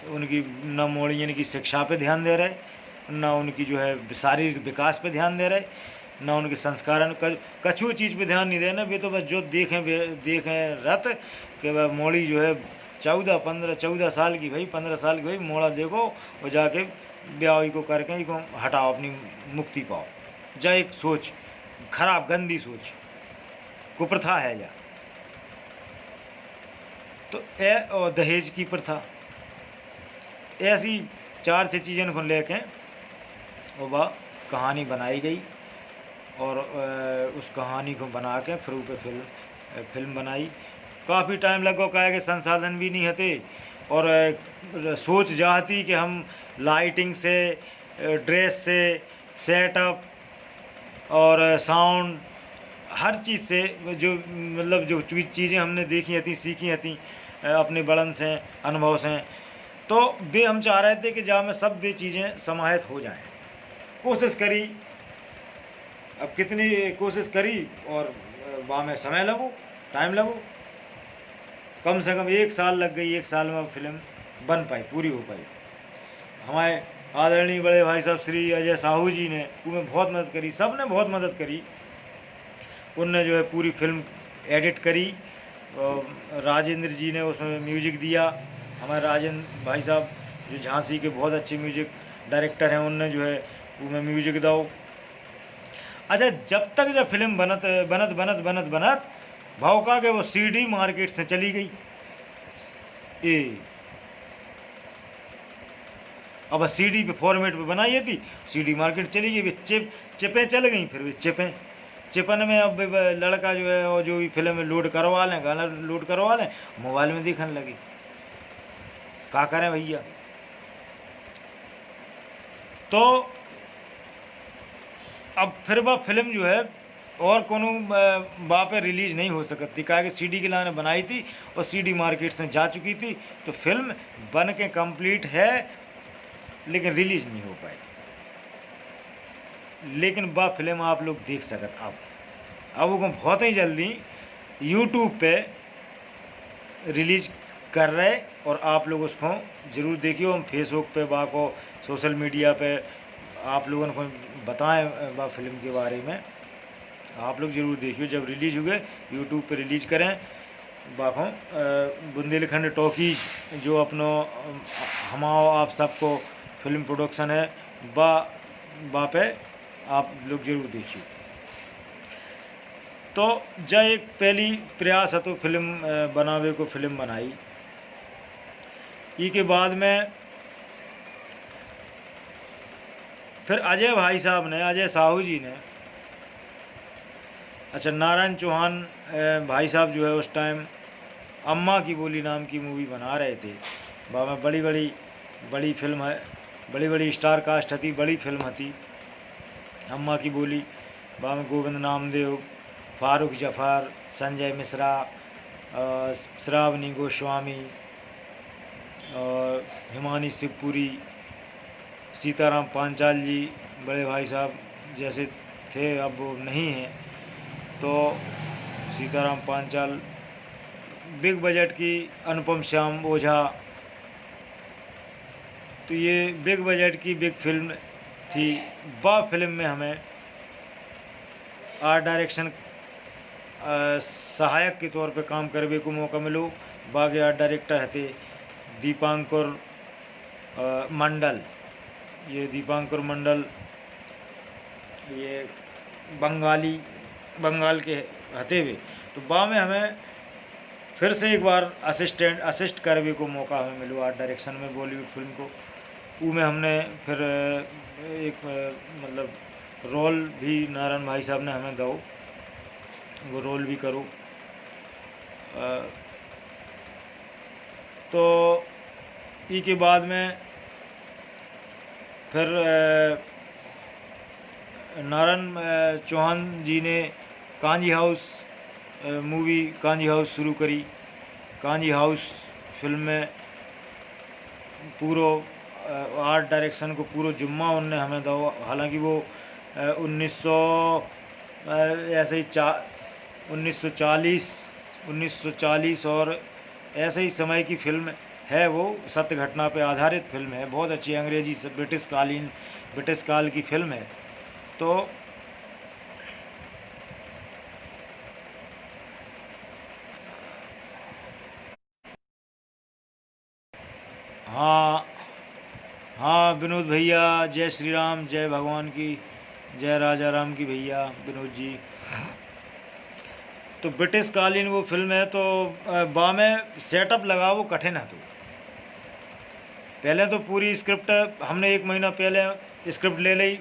उनकी न मोड़ियन की शिक्षा पे ध्यान दे रहे, न उनकी जो है शारीरिक विकास पे ध्यान दे रहे, न उनके संस्कारण कछू चीज़ पे ध्यान नहीं देना। वे तो बस जो देखें रत कि वह मोड़ी जो है 14 साल की भाई, 15 साल की भाई, मोड़ा देखो और जाके ब्याह को करके ही को हटाओ, अपनी मुक्ति पाओ। जा एक सोच खराब गंदी सोच कुप्रथा है जा। तो और दहेज की प्रथा, ऐसी 4-6 चीज़ों को लेके वह कहानी बनाई गई, और उस कहानी को बना के फिर ऊपर फिल्म बनाई। काफ़ी टाइम लगो, क्या है कि संसाधन भी नहीं हते, और सोच जाती कि हम लाइटिंग से, ड्रेस से, सेटअप और साउंड, हर चीज़ से जो मतलब जो चीज़ें हमने देखी हती, सीखी हती अपने बड़न से, अनुभव से, तो वे हम चाह रहे थे कि जहाँ में सब वे चीज़ें समाहित हो जाएं। कोशिश करी, अब कितनी कोशिश करी, और वहाँ में समय लगो, टाइम लगो, कम से कम 1 साल लग गई। 1 साल में फिल्म बन पाई, पूरी हो पाई। हमारे आदरणीय बड़े भाई साहब श्री अजय साहू जी ने उनमें बहुत मदद करी, सब ने बहुत मदद करी। उनने जो है पूरी फिल्म एडिट करी, और राजेंद्र जी ने उसमें म्यूजिक दिया। हमारे राजेंद्र भाई साहब जो झांसी के बहुत अच्छे म्यूजिक डायरेक्टर हैं, उनने जो है उनमें म्यूजिक दो। अच्छा, जब फिल्म बनत भावका के वो सीडी मार्केट से चली गई। अब सीडी पे फॉर्मेट पे बनाई थी, सीडी मार्केट चली गई, चिपें चल गई। फिर वे चिपन में अब लड़का जो है और जो भी फिल्म में लोड करवा लें, गाना लोड करवा लें, मोबाइल में दिखने लगी। क्या करें भैया? तो अब फिर वह फिल्म जो है और कोनो वहाँ पे रिलीज नहीं हो सकती, क्या कि सीडी के लाने बनाई थी और सीडी मार्केट से जा चुकी थी। तो फिल्म बन के कंप्लीट है लेकिन रिलीज नहीं हो पाई। लेकिन वह फिल्म आप लोग देख सकते अब वो बहुत ही जल्दी यूट्यूब पे रिलीज कर रहे, और आप लोग उसको ज़रूर देखिए। हम फेसबुक पे वह को सोशल मीडिया पे आप लोगों को बताएं वह फिल्म के बारे में। आप लोग ज़रूर देखिए, जब रिलीज हुए यूट्यूब पे रिलीज करें। बाखों बुंदेलखंड टॉकीज जो अपनो हमाओ आप सबको फिल्म प्रोडक्शन है, बा पे आप लोग ज़रूर देखिए। तो जब एक पहली प्रयास है तो फिल्म बनावे को फिल्म बनाई। ई के बाद में फिर अजय भाई साहब ने, अजय साहू जी ने, अच्छा नारायण चौहान भाई साहब जो है उस टाइम अम्मा की बोली नाम की मूवी बना रहे थे। बाबा बड़ी फिल्म है, बड़ी स्टार कास्ट थी, बड़ी फिल्म थी अम्मा की बोली। बाबा गोविंद नामदेव, फारूक जफ़र, संजय मिश्रा, श्रावणी गोस्वामी और हिमानी शिवपुरी, सीताराम पांचाल जी बड़े भाई साहब जैसे थे, अब वो नहीं हैं। तो सीताराम पांचाल, बिग बजट की अनुपम श्याम ओझा, तो ये बिग बजट की बिग फिल्म थी। वह फिल्म में हमें आर्ट डायरेक्शन सहायक के तौर पे काम करने को मौका मिलो। बागे आर्ट डायरेक्टर थे दीपांकुर मंडल। ये दीपांकुर मंडल ये बंगाल के हते हुए, तो बा में हमें फिर से एक बार असिस्ट करने को मौका हमें मिलो आर्ट डायरेक्शन में बॉलीवुड फिल्म को। वो में हमने फिर एक मतलब रोल भी नारायण भाई साहब ने हमें दो, वो रोल भी करो। तो ई के बाद में फिर नारायण चौहान जी ने kanji house movie, kanji house शुरू करी। कांजी हाउस फिल्म में पूरो आर्ट डायरेक्शन को पूरा जुम्मा उनने हमें दो। हालांकि वो 1940 और ऐसे ही समय की फिल्म है। वो सत्य घटना पे आधारित फिल्म है, बहुत अच्छी अंग्रेजी से ब्रिटिश काल की फिल्म है। तो हाँ हाँ विनोद भैया, जय श्री राम, जय भगवान की, जय राजा राम की भैया विनोद जी। तो ब्रिटिश कालीन वो फिल्म है। तो बा में सेटअप लगा वो कठिन है। तो पहले तो पूरी स्क्रिप्ट हमने 1 महीना पहले स्क्रिप्ट ले ली।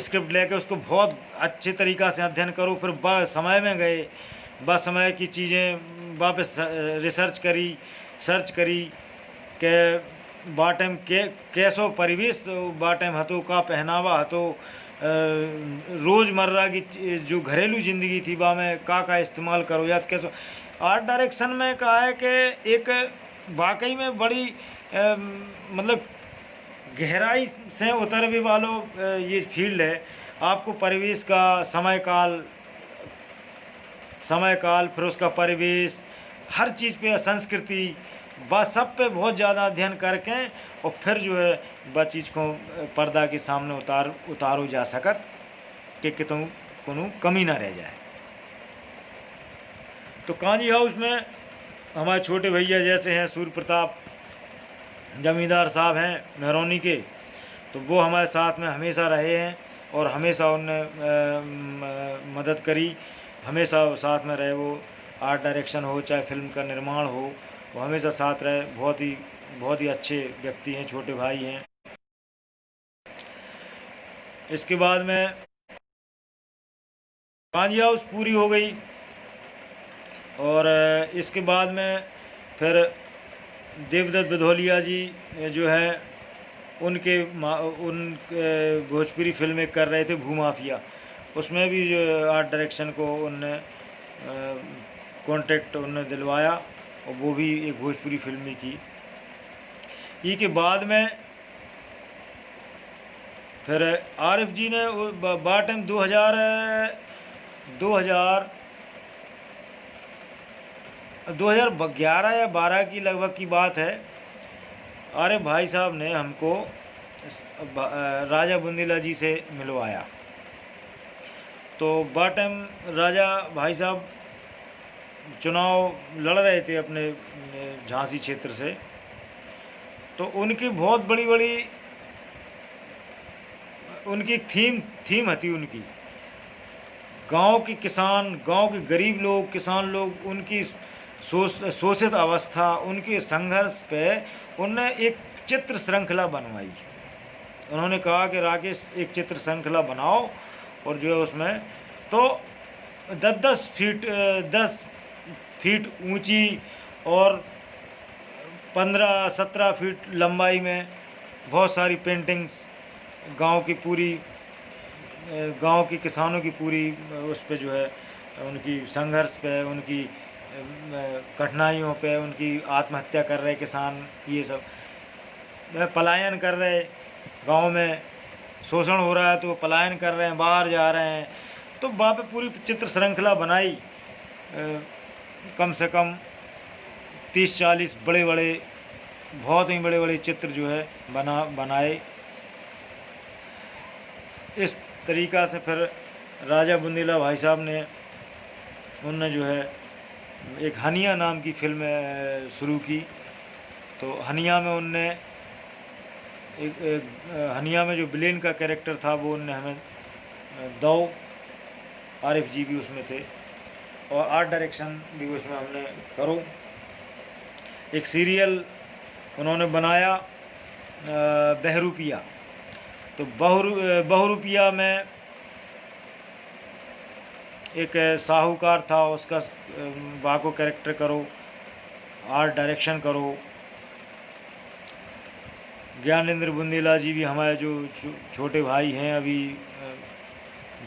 स्क्रिप्ट लेके उसको बहुत अच्छे तरीक़ा से अध्ययन करो। फिर बा समय में गए, बा समय की चीज़ें बा पे सर्च करी के बा टाइम कैसो परिवेश बा टाइम हतो, का पहनावा हतो, रोज़मर्रा की जो घरेलू ज़िंदगी थी बा में का इस्तेमाल करो या कैसो। आर्ट डायरेक्शन में कहा है कि एक वाकई में बड़ी मतलब गहराई से उतरने वालों ये फील्ड है। आपको परिवेश का समय काल फिर उसका परिवेश, हर चीज़ पे, संस्कृति, बस सब पे बहुत ज़्यादा अध्ययन करके और फिर जो है बस चीज़ को पर्दा के सामने उतारो जा सकत कि कोनो कमी ना रह जाए। तो कांजी हाउस में हमारे छोटे भैया जैसे हैं सूर्य प्रताप जमींदार साहब हैं मेहरौनी के, तो वो हमारे साथ में हमेशा रहे हैं और हमेशा उनने मदद करी, हमेशा साथ में रहे। वो आर्ट डायरेक्शन हो चाहे फिल्म का निर्माण हो, वो हमेशा साथ रहे। बहुत ही अच्छे व्यक्ति हैं, छोटे भाई हैं। इसके बाद में कांजी हाउस पूरी हो गई और इसके बाद में फिर देवदत्त बिधौलिया जी जो है उनके भोजपुरी फिल्में कर रहे थे भूमाफिया, उसमें भी जो आर्ट डायरेक्शन को उनने कॉन्ट्रैक्ट उनने दिलवाया और वो भी एक भोजपुरी फिल्म की। ई के बाद में फिर आरिफ जी ने बार टाइम 2011 या 12 की लगभग की बात है। आरिफ भाई साहब ने हमको राजा बुंदेला जी से मिलवाया। तो बार टाइम राजा भाई साहब चुनाव लड़ रहे थे अपने झांसी क्षेत्र से, तो उनकी बहुत बड़ी उनकी थीम थी उनकी गांव के किसान, गांव के गरीब लोग, किसान लोग, उनकी शोषित अवस्था, उनके संघर्ष पे उनने एक चित्र श्रृंखला बनवाई। उन्होंने कहा कि राकेश एक चित्र श्रृंखला बनाओ और जो है उसमें तो 10 फीट ऊंची और 15-17 फीट लंबाई में बहुत सारी पेंटिंग्स गांव की पूरी, गांव के किसानों की पूरी उस पे जो है उनकी संघर्ष पे, उनकी कठिनाइयों पे, उनकी आत्महत्या कर रहे किसान, ये सब पलायन कर रहे, गांव में शोषण हो रहा है तो पलायन कर रहे हैं, बाहर जा रहे हैं। तो वहाँ पे पूरी चित्र श्रृंखला बनाई, कम से कम 30-40 बड़े बड़े, बहुत ही बड़े बड़े चित्र जो है बनाए। इस तरीक़ा से फिर राजा बुंदेला भाई साहब ने, उनने जो है एक हनिया नाम की फिल्म शुरू की। तो हनिया में उनने हनिया में जो विलेन का कैरेक्टर था वो उनने हमें दो, आरिफ जी भी उसमें थे और आर्ट डायरेक्शन भी उसमें हमने करो। एक सीरियल उन्होंने बनाया बहरूपिया। तो बहरूपिया में एक साहूकार था, उसका बाको कैरेक्टर करो, आर्ट डायरेक्शन करो। ज्ञानेंद्र बुंदेला जी भी हमारे जो छोटे भाई हैं, अभी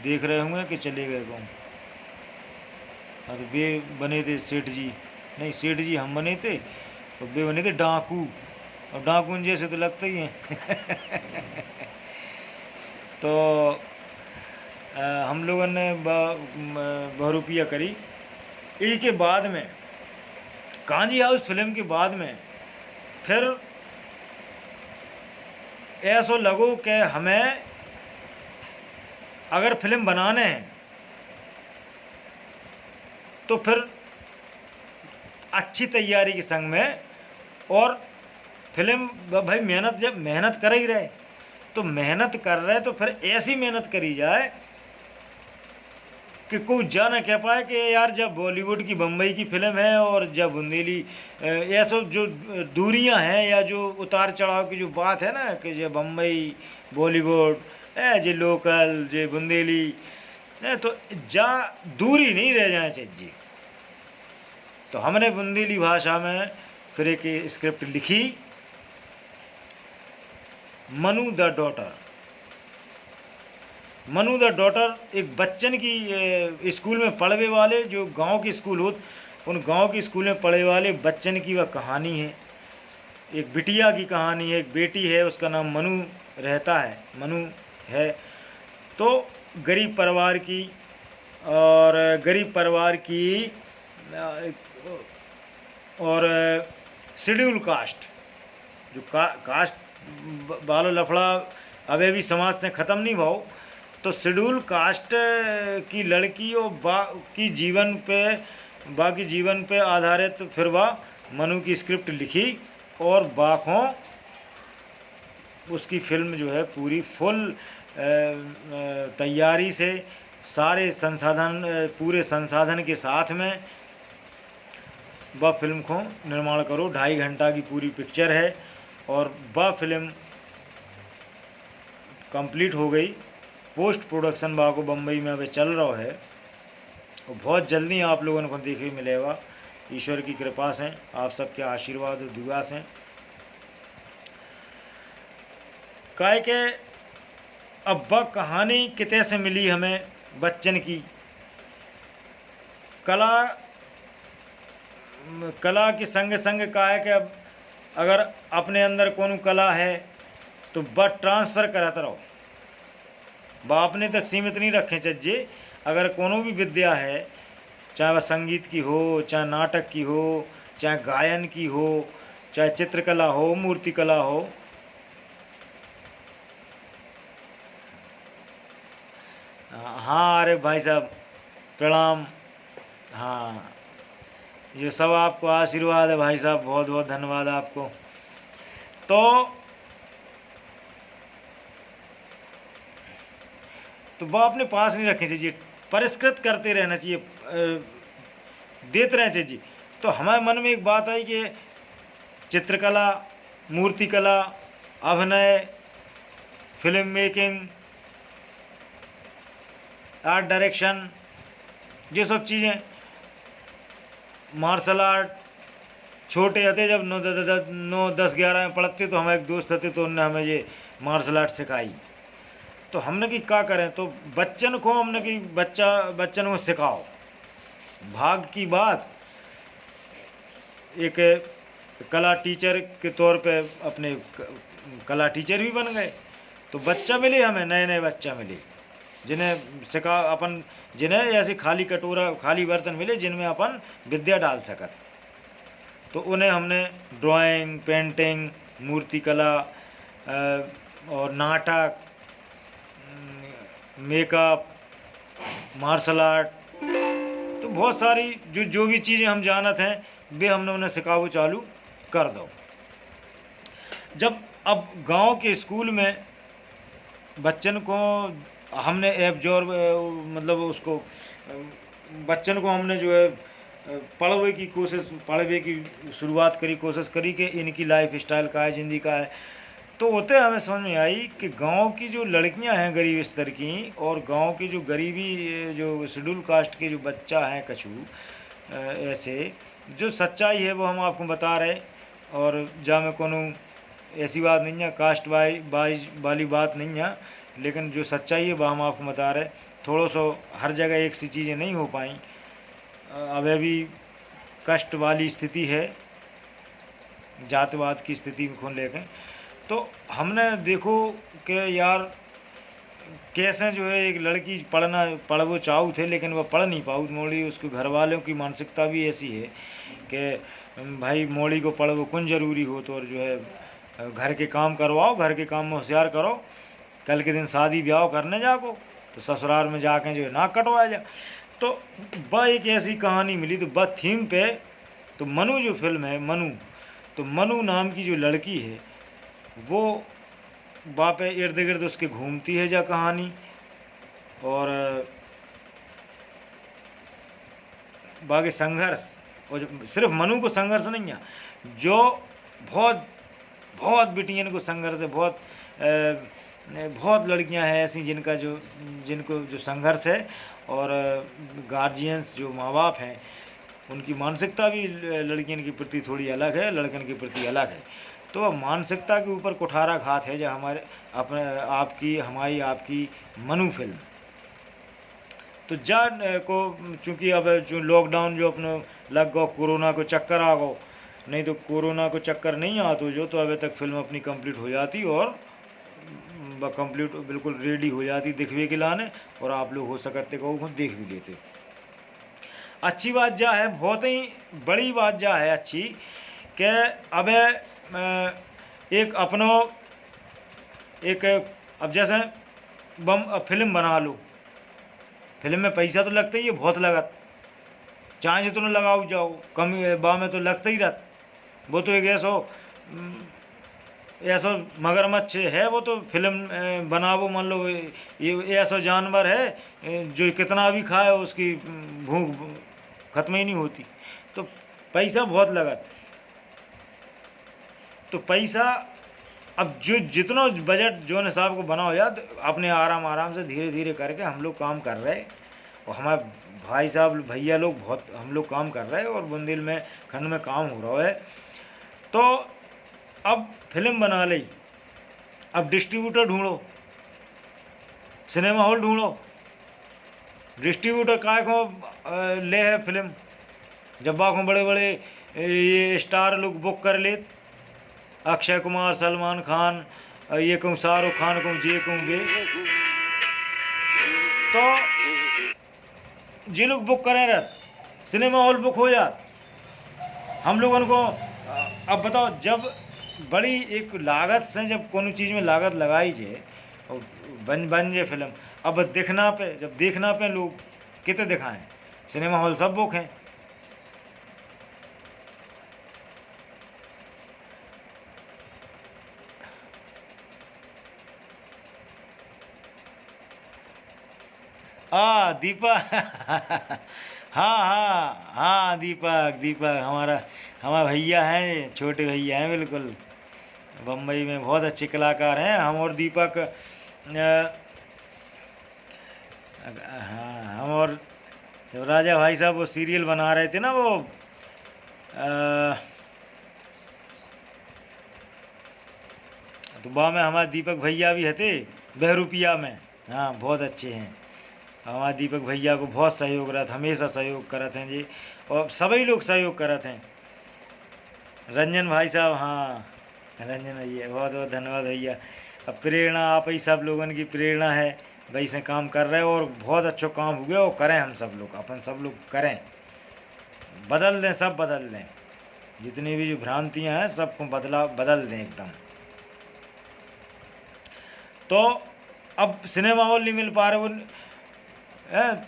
देख रहे होंगे कि चले गए कौन। हाँ, तो वे बने थे सेठ जी, नहीं सेठ जी हम बने थे, तो वे बने थे डाकू। और डाकू जैसे तो लगते ही हैं तो हम लोगों ने बहरूपिया करी। इसके बाद में कांजी हाउस फिल्म के बाद में फिर ऐसा लगो कि हमें अगर फिल्म बनाने हैं तो फिर अच्छी तैयारी के संग में, और फिल्म भाई मेहनत, जब मेहनत कर ही रहे तो मेहनत कर रहे तो फिर ऐसी मेहनत करी जाए कि कोई जा न कह पाए कि यार जब बॉलीवुड की, बम्बई की फिल्म है और जब बुंदेली, ऐसा जो दूरियां हैं या जो उतार चढ़ाव की जो बात है ना कि जो बम्बई बॉलीवुड जे लोकल जे बुंदेली, तो जा दूरी नहीं रह जाए चाहिए। तो हमने बुंदेली भाषा में फिर एक स्क्रिप्ट लिखी, Manu the daughter. Manu the daughter एक बच्चन की स्कूल में पढ़ने वाले, जो गांव की स्कूल हो, उन गांव की स्कूल में पढ़ने वाले बच्चन की वह कहानी है। एक बिटिया की कहानी है, एक बेटी है, उसका नाम मनु रहता है, मनु है। तो गरीब परिवार की, और गरीब परिवार की और शेड्यूल कास्ट, जो कास्ट वाला लफड़ा अभी भी समाज से ख़त्म नहीं भाव, तो शेड्यूल कास्ट की लड़की और बाकी जीवन पे आधारित तो फिर वह मनु की स्क्रिप्ट लिखी और बाखों उसकी फिल्म जो है पूरी फुल तैयारी से, सारे संसाधन, पूरे संसाधन के साथ में वह फिल्म को निर्माण करो। 2.5 घंटा की पूरी पिक्चर है और वह फिल्म कंप्लीट हो गई। पोस्ट प्रोडक्शन बाको बम्बई में अभी चल रहा है और बहुत जल्दी आप लोगों को देखने मिलेगा, ईश्वर की कृपा से, आप सबके आशीर्वाद और दुआ से। काहे के अब वह कहानी कितने से मिली हमें बच्चन की, कला के संग संग का है कि अब अगर अपने अंदर कोनो कला है तो वह ट्रांसफ़र कराते रहो, वह अपने तक सीमित नहीं रखें चाहिए। अगर कोनो भी विद्या है, चाहे वह संगीत की हो, चाहे नाटक की हो, चाहे गायन की हो, चाहे चित्रकला हो, मूर्ति कला हो, हाँ अरे भाई साहब प्रणाम। हाँ, ये सब आपको आशीर्वाद है भाई साहब, बहुत बहुत धन्यवाद आपको। तो वह अपने पास नहीं रखनी चाहिए, परिष्कृत करते रहना चाहिए, देते रहना चाहिए। तो हमारे मन में एक बात आई कि चित्रकला, मूर्तिकला, अभिनय, फिल्म मेकिंग, आर्ट डायरेक्शन, ये सब चीज़ें, मार्शल आर्ट। छोटे थे जब 9 10 11 में पढ़ते तो हमारे एक दोस्त थे तो उनने हमें ये मार्शल आर्ट सिखाई। तो हमने कि क्या करें, तो बच्चन को हमने कि बच्चन को सिखाओ। भाग की बात, एक कला टीचर के तौर पे अपने कला टीचर भी बन गए। तो बच्चा मिले हमें, नए नए बच्चा मिले जिन्हें सिखा अपन, जिन्हें ऐसे खाली कटोरा खाली बर्तन मिले जिनमें अपन विद्या डाल सकत। तो उन्हें हमने ड्राइंग, पेंटिंग, मूर्ति कला और नाटक, मेकअप, मार्शल आर्ट, तो बहुत सारी जो भी चीज़ें हम जानत हैं वे हमने उन्हें सिखाओ चालू कर दो। जब अब गांव के स्कूल में बच्चन को हमने एब्जॉर्ब, मतलब उसको बच्चन को हमने जो है पढ़वे की शुरुआत करी, कोशिश करी कि इनकी लाइफ स्टाइल का है, ज़िंदगी का है। तो होते हमें समझ में आई कि गांव की जो लड़कियां हैं गरीब स्तर की, और गांव की जो गरीबी जो शेड्यूल कास्ट के जो बच्चा हैं कछु ऐसे, जो सच्चाई है वो हम आपको बता रहे। और जा में कोनो ऐसी बात नहीं है, कास्ट वाइज वाली बात नहीं है, लेकिन जो सच्चाई है वह हम आपको बता रहे। थोड़ा सो हर जगह एक सी चीज़ें नहीं हो पाई, अब भी कष्ट वाली स्थिति है जातिवाद की स्थिति को लेकर। तो हमने देखो कि यार कैसे जो है एक लड़की पढ़ वो चाहू थे लेकिन वह पढ़ नहीं पाऊ मोड़ी। उसके घर वालों की मानसिकता भी ऐसी है कि भाई मोड़ी को पढ़ वो कौन ज़रूरी हो, तो और जो है घर के काम करवाओ, घर के काम में होशियार करो, कल के दिन शादी ब्याह करने जाको तो ससुराल में जाके जो है नाक कटवाया जा। तो वह एक ऐसी कहानी मिली, तो वह थीम पे तो मनु जो फिल्म है मनु, तो मनु नाम की जो लड़की है वो बापे इर्द गिर्द उसके घूमती है जा कहानी। और बाकी संघर्ष, और सिर्फ मनु को संघर्ष नहीं है, जो बहुत बहुत बिटियन को संघर्ष है, बहुत लड़कियां हैं ऐसी जिनको जो संघर्ष है। और गार्जियंस जो माँ बाप हैं उनकी मानसिकता भी लड़कियन के प्रति थोड़ी अलग है, लड़कन के प्रति अलग है। तो अब मानसिकता के ऊपर कुठाराघात है जो हमारे हमारी आपकी मनु फिल्म। तो को चूँकि अब जो लॉकडाउन जो अपने लग गो, कोरोना को चक्कर आ गो, नहीं तो कोरोना को चक्कर नहीं आ तो अभी तक फिल्म अपनी कंप्लीट हो जाती और कंप्लीट बिल्कुल रेडी हो जाती दिखवे के लाने, और आप लोग हो सकते को देख भी लेते। अच्छी बात जा है, बहुत ही बड़ी बात जा है अच्छी, कि अब एक अपनो एक अब जैसे फिल्म बना लो, फिल्म में पैसा तो लगता ही है, बहुत लगत, चाहे जितना लगाओ जाओ कम बा में तो लगता ही रहता। वो तो एक ऐसा मगरमच्छ है, वो तो फिल्म बनावो, मान लो ये ऐसा जानवर है जो कितना भी खाए उसकी भूख खत्म ही नहीं होती। तो पैसा बहुत लगा, तो पैसा अब जो जितना बजट जो हिसाब को बनाओ यार, अपने आराम से धीरे धीरे करके हम लोग काम कर रहे हैं, और हमारे भाई साहब भैया लोग बहुत हम लोग काम कर रहे हैं, और बुंदेल में खंड में काम हो रहा है। तो अब फिल्म बना ली, अब डिस्ट्रीब्यूटर ढूंढो, सिनेमा हॉल ढूंढो। डिस्ट्रीब्यूटर काय को ले है फिल्म, जब बाको बड़े बड़े ये स्टार लोग बुक कर ले, अक्षय कुमार, सलमान खान, ये कहूँ शाहरुख खान कहूँ, जे कहूँ वे, तो जे लोग बुक करें रहते, सिनेमा हॉल बुक हो जात। हम लोगों को अब बताओ, जब बड़ी एक लागत से जब कोनो चीज़ में लागत लगाई जाए और बन जाए फिल्म, अब जब देखना पे लोग कितने दिखाएं, सिनेमा हॉल सब बुक हैं। दीपक हाँ हाँ हाँ, दीपक हमारा भैया है, छोटे भैया हैं बिल्कुल। बम्बई में बहुत अच्छे कलाकार हैं। हम और दीपक हाँ, हम और जब राजा भाई साहब वो सीरियल बना रहे थे ना, वो तो वहाँ में हमारे दीपक भैया भी हते बहरूपिया में। हाँ, बहुत अच्छे हैं। हमारे दीपक भैया को बहुत सहयोग रहा था, हमेशा सहयोग करत हैं जी, और सभी लोग सहयोग करत हैं। रंजन भाई साहब, हाँ, रंजन भैया बहुत बहुत धन्यवाद भैया। अब प्रेरणा आप ही सब लोगों की प्रेरणा है, वही से काम कर रहे हो और बहुत अच्छा काम हो गया। और करें हम सब लोग, अपन सब लोग करें, बदल दें, सब बदल दें, जितनी भी जो भ्रांतियाँ हैं सबको बदल दें एकदम। तो अब सिनेमा हॉल नहीं मिल पा रहे, वो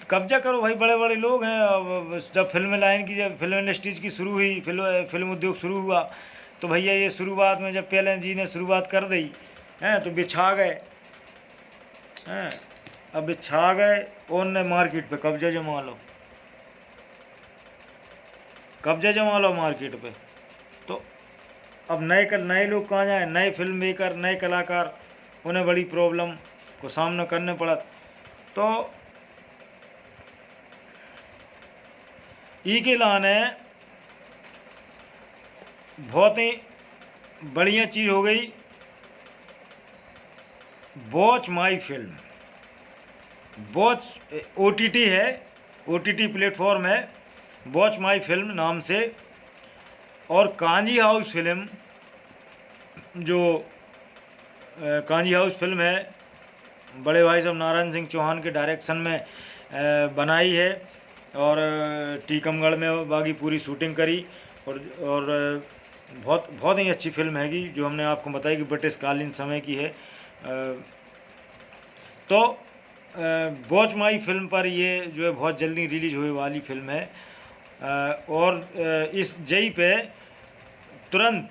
कब्जा करो भाई, बड़े बड़े लोग हैं। अब जब फिल्म लाइन की, जब फिल्म इंडस्ट्रीज की शुरू हुई, फिल्म उद्योग शुरू हुआ, तो भैया ये शुरुआत में जब पहले जी ने शुरुआत कर दी हैं, तो बिछा गए हैं। अब बिछा गए और ने मार्केट पे कब्जा जमा लो, कब्जा जमा लो मार्केट पे। तो अब नए लोग कहाँ जाए, नए फिल्म मेकर, नए कलाकार, उन्हें बड़ी प्रॉब्लम को सामना करने पड़ा। तो ई के लाने बहुत ही बढ़िया चीज़ हो गई, watch my film. Watch OTT है, OTT प्लेटफॉर्म है, वॉच माई फिल्म नाम से। और कांजी हाउस फिल्म, जो कांजी हाउस फिल्म है, बड़े भाई साहब नारायण सिंह चौहान के डायरेक्शन में बनाई है, और टीकमगढ़ में बाकी पूरी शूटिंग करी। और बहुत बहुत ही अच्छी फिल्म हैगी, जो हमने आपको बताई कि ब्रिटिश कालीन समय की है। तो वॉच माई फिल्म पर ये जो है बहुत जल्दी रिलीज होने वाली फिल्म है। और इस जई पे तुरंत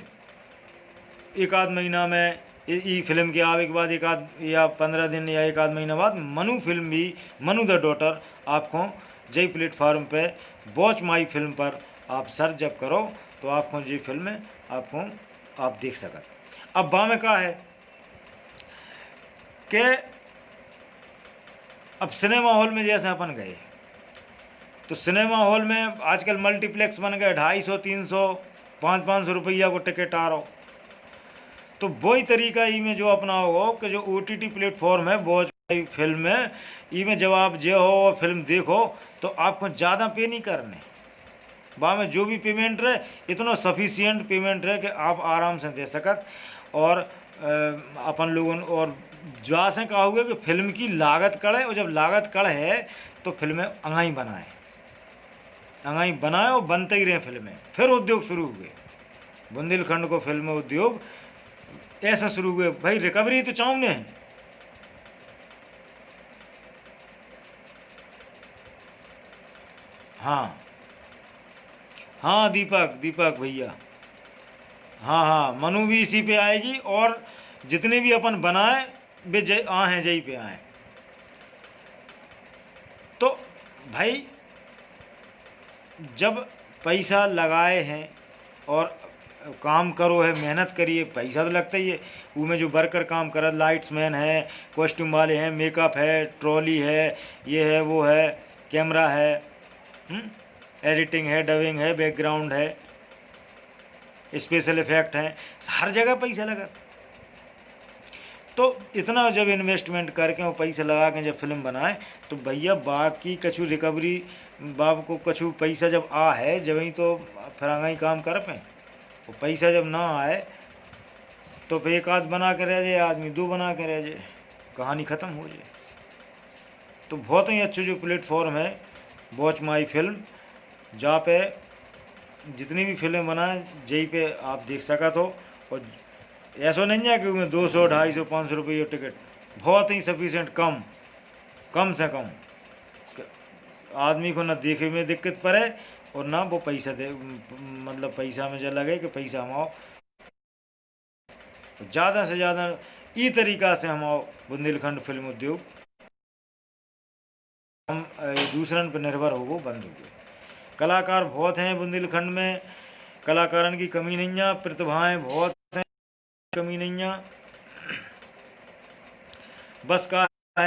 एक आध महीना में, ई फिल्म के आवे के बाद एक आध या 15 दिन या एक आध महीना बाद मनु फिल्म भी, मनु द डॉटर, आपको जय प्लेटफार्म पे वॉच माई फिल्म पर आप सर्च जब करो तो आपको ये फिल्म आपको आप देख सकते। अब बा में का है कि अब सिनेमा हॉल में जैसे अपन गए, तो सिनेमा हॉल में आजकल मल्टीप्लेक्स बन गए, 250, 300, 500 रुपया को टिकट आ रहा। तो वही तरीका ई में जो अपनाओ हो कि जो OTT प्लेटफॉर्म है वॉच माई फिल्म में, ई में जब आप जो हो फिल्म देखो तो आपको ज़्यादा पे नहीं करने, वहाँ में जो भी पेमेंट रहे इतना सफिशियंट पेमेंट रहे कि आप आराम से दे सकत। और अपन लोगों और जहाँ से कहा हुआ कि फिल्म की लागत कड़े, और जब लागत कड़ है तो फिल्में अंगाई बनाए और बनते ही रहे फिल्में। फिर उद्योग शुरू हुए, बुंदेलखंड को फिल्म उद्योग ऐसा शुरू हुए। भाई रिकवरी तो चाहूँ ने, हाँ हाँ, दीपक भैया, हाँ हाँ, मनु भी इसी पे आएगी। और जितने भी अपन बनाए वे हैं जई पे आए। तो भाई जब पैसा लगाए हैं और काम करो है, मेहनत करिए, पैसा तो लगता ही है। वो में जो वर्कर काम कर, लाइट्स मैन है, कॉस्ट्यूम वाले हैं, मेकअप है, ट्रॉली है, ये है वो है, कैमरा है, एडिटिंग है, डबिंग है, बैकग्राउंड है, स्पेशल इफेक्ट हैं, हर जगह पैसा लगा। तो इतना जब इन्वेस्टमेंट करके और पैसा लगा के जब फिल्म बनाए, तो भैया बाकी कछु रिकवरी बाप को कछु पैसा जब आ है जब ही तो फिर आगे काम कर पाए। वो पैसा जब ना आए तो फिर एक आध बना के रह जाए आदमी, दो बना के रह जाए, कहानी ख़त्म हो जाए। तो बहुत ही अच्छा जो प्लेटफॉर्म है वॉच माई फिल्म, जहाँ पे जितनी भी फिल्म बनाए जही पे आप देख सकत हो। और ऐसा नहीं है कि उसमें 200, 250, 500 रुपये टिकट, बहुत ही सफिशेंट, कम से कम आदमी को ना देखे में दिक्कत पड़े और ना वो पैसा दे, मतलब पैसा में जो लगे कि पैसा हम आओ, ज़्यादा से ज़्यादा ई तरीका से हम आओ बुंदेलखंड फिल्म उद्योग, हम दूसरन पर निर्भर हो वो बंद हो गए। कलाकार बहुत हैं बुंदेलखंड में, कलाकारन की कमी नहीं है, प्रतिभाएं बहुत हैं। कमी नहीं है। बस का है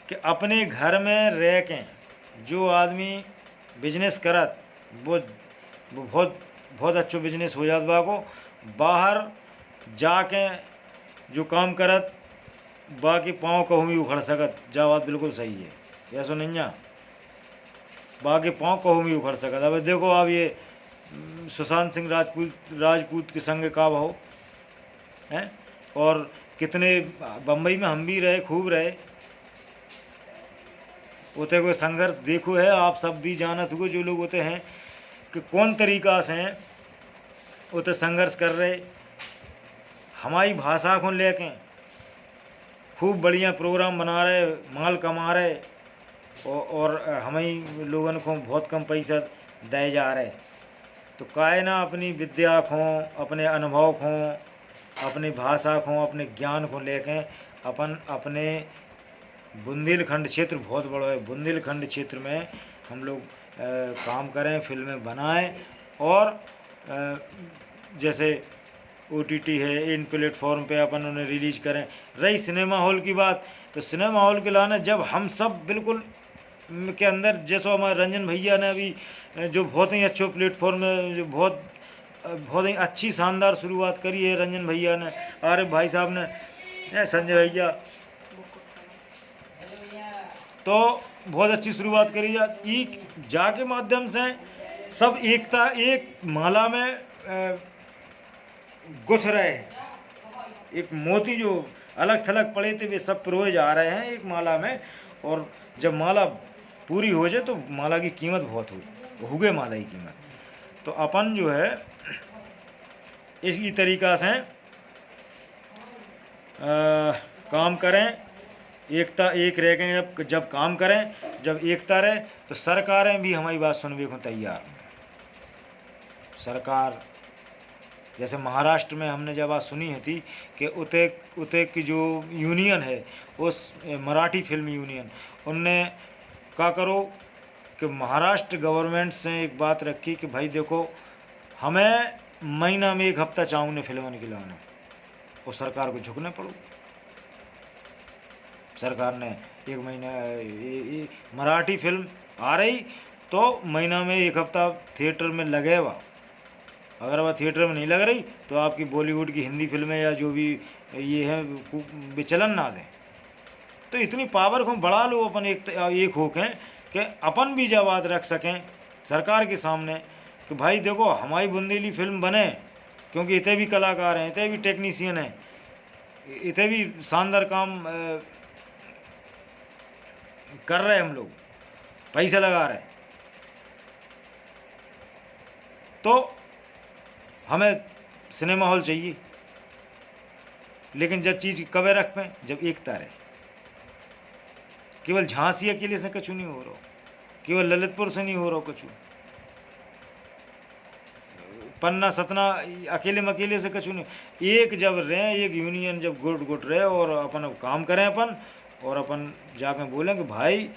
कि अपने घर में रह के जो आदमी बिजनेस करत वो बहुत बहुत अच्छो बिजनेस हो जात बाको। बाहर जाके जो काम करत बाकी पाँव कहूँ भी उखड़ सकत, जा बात बिल्कुल सही है, ऐसा नहीं है। बाकी पाँव कहूँ भी उखड़ सकत। अब देखो आप ये सुशांत सिंह राजपूत के संग का हो हैं, और कितने बम्बई में हम भी रहे, खूब रहे, उते कोई संघर्ष देखो है, आप सब भी जानत हुए जो लोग होते हैं कि कौन तरीका से हैं उते संघर्ष कर रहे। हमारी भाषा को लेके खूब बढ़िया प्रोग्राम बना रहे, माल कमा रहे, और हमें लोगों को बहुत कम पैसा दे जा रहे। तो काहे ना अपनी विद्या को, अपने अनुभव को, अपनी भाषा को, अपने ज्ञान को लेके अपन अपने बुंदेलखंड क्षेत्र बहुत बड़ा है, बुंदेलखंड क्षेत्र में हम लोग काम करें, फिल्में बनाएं, और जैसे OTT है, इन प्लेटफॉर्म पे अपन उन्हें रिलीज करें। रही सिनेमा हॉल की बात, तो सिनेमा हॉल के लाना जब हम सब बिल्कुल के अंदर, जैसे हमारे रंजन भैया ने अभी जो बहुत ही अच्छो प्लेटफॉर्म है, जो बहुत ही अच्छी शानदार शुरुआत करी है रंजन भैया ने, आरिफ भाई साहब ने, संजय भैया, तो बहुत अच्छी शुरुआत करी जा के माध्यम से सब एकता एक माला में गुथ रहे हैं। एक मोती जो अलग थलग पड़े थे वे सब पिरोए जा रहे हैं एक माला में, और जब माला पूरी हो जाए तो माला की कीमत बहुत हो गए माला की कीमत। तो अपन जो है इसी तरीका से काम करें, एकता एक रह के जब काम करें, जब एकता रहे तो सरकारें भी हमारी बात सुनने को तैयार हैं। सरकार जैसे महाराष्ट्र में हमने जब बात सुनी है थी कि उते की जो यूनियन है, उस मराठी फिल्म यूनियन, उनने क्या करो कि महाराष्ट्र गवर्नमेंट से एक बात रखी कि भाई देखो हमें महीना में 1 हफ्ता चाहूँ फिल्मों के लाने, और सरकार को झुकने पड़ो। सरकार ने 1 महीना मराठी फिल्म आ रही तो महीना में 1 हफ्ता थिएटर में लगेगा। अगर वह थिएटर में नहीं लग रही तो आपकी बॉलीवुड की हिंदी फिल्में या जो भी ये है विचलन ना दें। तो इतनी पावर को बढ़ा लो अपन एक होके कि अपन भी जब बात रख सकें सरकार के सामने कि भाई देखो हमारी बुंदेली फिल्म बने, क्योंकि इतने भी कलाकार हैं, इतने भी टेक्नीशियन हैं, इतने भी शानदार काम कर रहे हैं, हम लोग पैसे लगा रहे हैं, तो हमें सिनेमा हॉल चाहिए। लेकिन जब चीज़ कब रख पाए, जब एकता रहे। केवल झांसी अकेले से कछु नहीं हो रहा, केवल ललितपुर से नहीं हो रहा कछु, पन्ना सतना अकेले से कछु नहीं। एक जब रहे, एक यूनियन जब गुट रहे और अपन काम करें अपन, और अपन जाकर बोलें कि भाई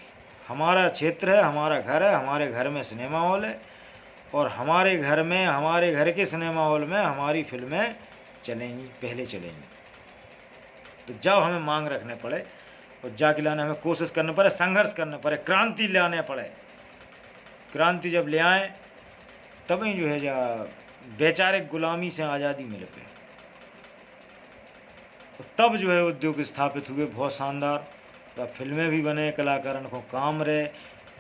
हमारा क्षेत्र है, हमारा घर है, हमारे घर में सिनेमा हॉल है, और हमारे घर में, हमारे घर के सिनेमा हॉल में हमारी फिल्में चलेंगी, पहले चलेंगी। तो जब हमें मांग रखने पड़े और जाके लाने हमें कोशिश करने पड़े, संघर्ष करने पड़े, क्रांति लाने पड़े, क्रांति जब ले आए तभी जो है जा वैचारिक गुलामी से आज़ादी मिले पे, तो तब जो है उद्योग स्थापित हुए बहुत शानदार। तो फिल्में भी बने, कलाकारों को काम रहे,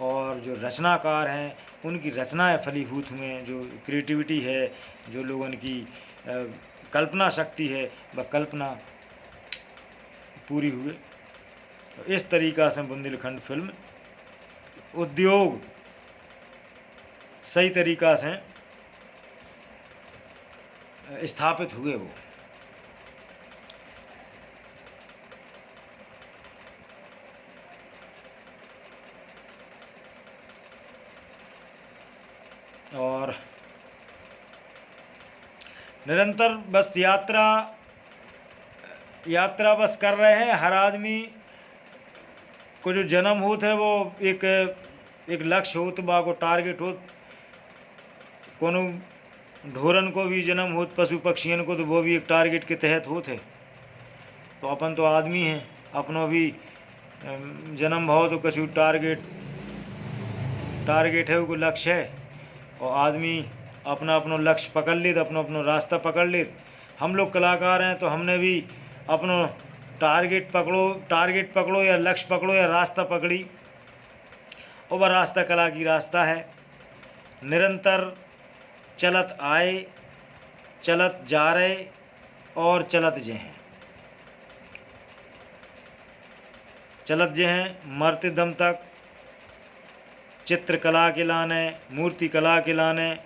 और जो रचनाकार हैं उनकी रचनाएं फलीभूत हुए, जो क्रिएटिविटी है, जो लोगों की कल्पना शक्ति है, वह कल्पना पूरी हुए। तो इस तरीक़ा से बुंदेलखंड फिल्म उद्योग सही तरीक़ा से स्थापित हुए वो। और निरंतर बस यात्रा बस कर रहे हैं। हर आदमी को जो जन्म होत है वो एक लक्ष्य होत बा, को टारगेट होत, कोनो ढोरन को भी जन्म होत, पशु पक्षियन को, तो वो भी एक टारगेट के तहत होते। तो अपन तो आदमी हैं, अपनो भी जन्म भाव तो कछु टारगेट है, वो लक्ष्य है। और आदमी अपना अपनो लक्ष्य पकड़ ले, अपनो अपनो रास्ता पकड़ ले। हम लोग कलाकार हैं तो हमने भी अपनो टारगेट पकड़ो या लक्ष्य पकड़ो या रास्ता पकड़ी, और वह रास्ता कला की रास्ता है। निरंतर चलत आए, चलत जा रहे और चलत जे हैं, चलत जे हैं मरते दम तक। चित्रकला के लाने, मूर्ति कला के लाने,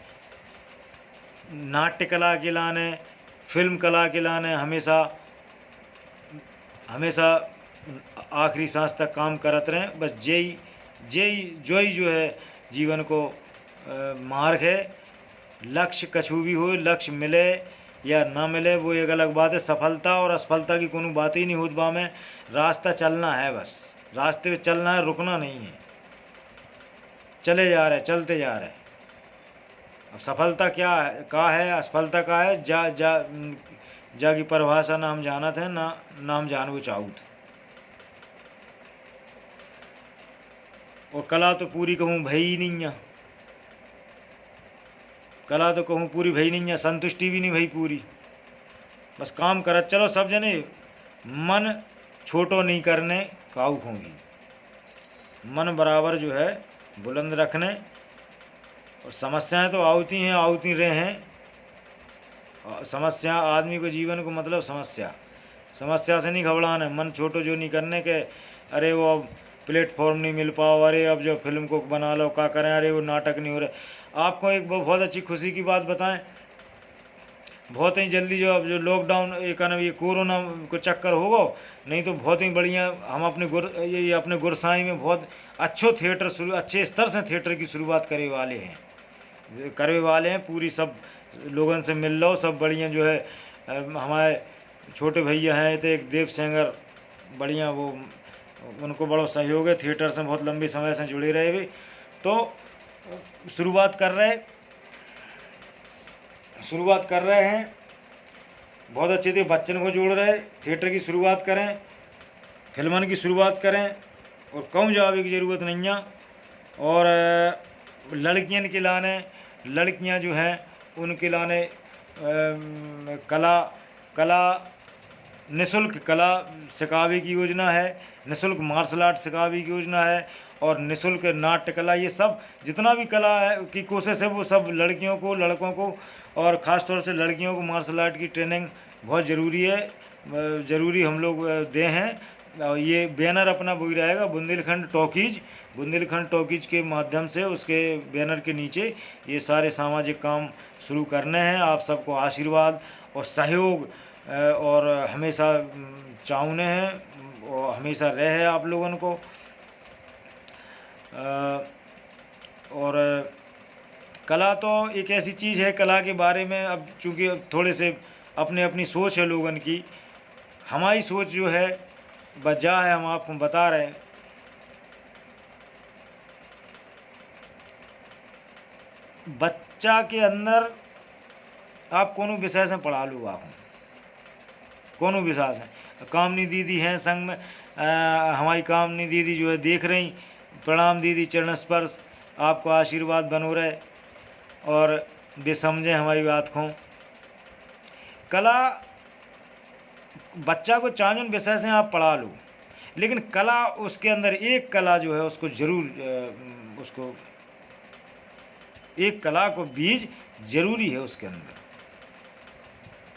नाट्य कला के लाने, फिल्म कला के लाने हमेशा हमेशा आखिरी सांस तक काम करत रहें। बस जोई जो है जीवन को मार्ग है। लक्ष्य कछु भी हो, लक्ष्य मिले या ना मिले वो एक अलग बात है। सफलता और असफलता की कोनो बात ही नहीं होत बा में। रास्ता चलना है, बस रास्ते पे चलना है, रुकना नहीं है। चले जा रहे, चलते जा रहे। अब सफलता क्या है, का है, असफलता का है, जा की परिभाषा ना हम जानत हैं, ना हम जानबो चाहूत। और कला तो पूरी कहूँ भई ही नहीं है, कला तो कहूँ पूरी भई नहीं है, संतुष्टि भी नहीं भई पूरी। बस काम करत चलो सब जने, मन छोटो नहीं करने काऊ होंगी। मन बराबर जो है बुलंद रखने। और समस्याएं तो आती हैं, आती रहे हैं। समस्या आदमी को, जीवन को मतलब समस्या से नहीं घबराना। मन छोटो जो नहीं करने के, अरे वो अब प्लेटफॉर्म नहीं मिल पाओ, अरे अब जो फिल्म को बना लो, क्या करें, अरे वो नाटक नहीं हो रहा। आपको एक बहुत अच्छी खुशी की बात बताएं, बहुत ही जल्दी जो अब जो लॉकडाउन ये कोरोना को चक्कर होगा, नहीं तो बहुत ही बढ़िया हम अपने गुरसाई में बहुत अच्छे स्तर से थिएटर की शुरुआत करे वाले हैं। पूरी सब लोगों से मिल लो, सब बढ़िया जो है। हमारे छोटे भैया हैं तो एक देव सेंगर, बढ़िया वो, उनको बड़ा सहयोग है। थिएटर से बहुत लंबे समय से जुड़े रहे भी, तो शुरुआत कर रहे हैं बहुत अच्छे से। बच्चन को जोड़ रहे, थिएटर की शुरुआत करें, फिल्मन की शुरुआत करें, और कम जावे की ज़रूरत नहीं है। और लड़कियन के लाने, लड़कियां जो हैं उनके लाने कला निःशुल्क कला सिखावे की योजना है, निःशुल्क मार्शल आर्ट सिखावे की योजना है, और निःशुल्क नाट्य कला। ये सब जितना भी कला है की कोशिश है, वो सब लड़कियों को, लड़कों को, और ख़ास तौर से लड़कियों को मार्शल आर्ट की ट्रेनिंग बहुत ज़रूरी है। ज़रूरी हम लोग दे हैं। और ये बैनर अपना वही रहेगा, बुंदेलखंड टॉकीज के माध्यम से, उसके बैनर के नीचे ये सारे सामाजिक काम शुरू करने हैं। आप सबको आशीर्वाद और सहयोग और हमेशा चाहने हैं, और हमेशा रहे आप लोगों को। और कला तो एक ऐसी चीज़ है, कला के बारे में अब चूँकि थोड़े से अपनी सोच है लोगों की। हमारी सोच जो है बजा है, हम आपको बता रहे हैं। बच्चा के अंदर आप कोनो विषय से पढ़ा लो, आप कोनो विषय से। कामनी दीदी हैं संग में, हमारी कामनी दीदी जो है देख रही, प्रणाम दीदी, चरण स्पर्श, आपको आशीर्वाद बनो रहे और वे समझें हमारी बात को। कला बच्चा को चांजुन विषय से आप पढ़ा लो, लेकिन कला उसके अंदर एक कला जो है उसको जरूर उसको एक कला को बीज जरूरी है उसके अंदर।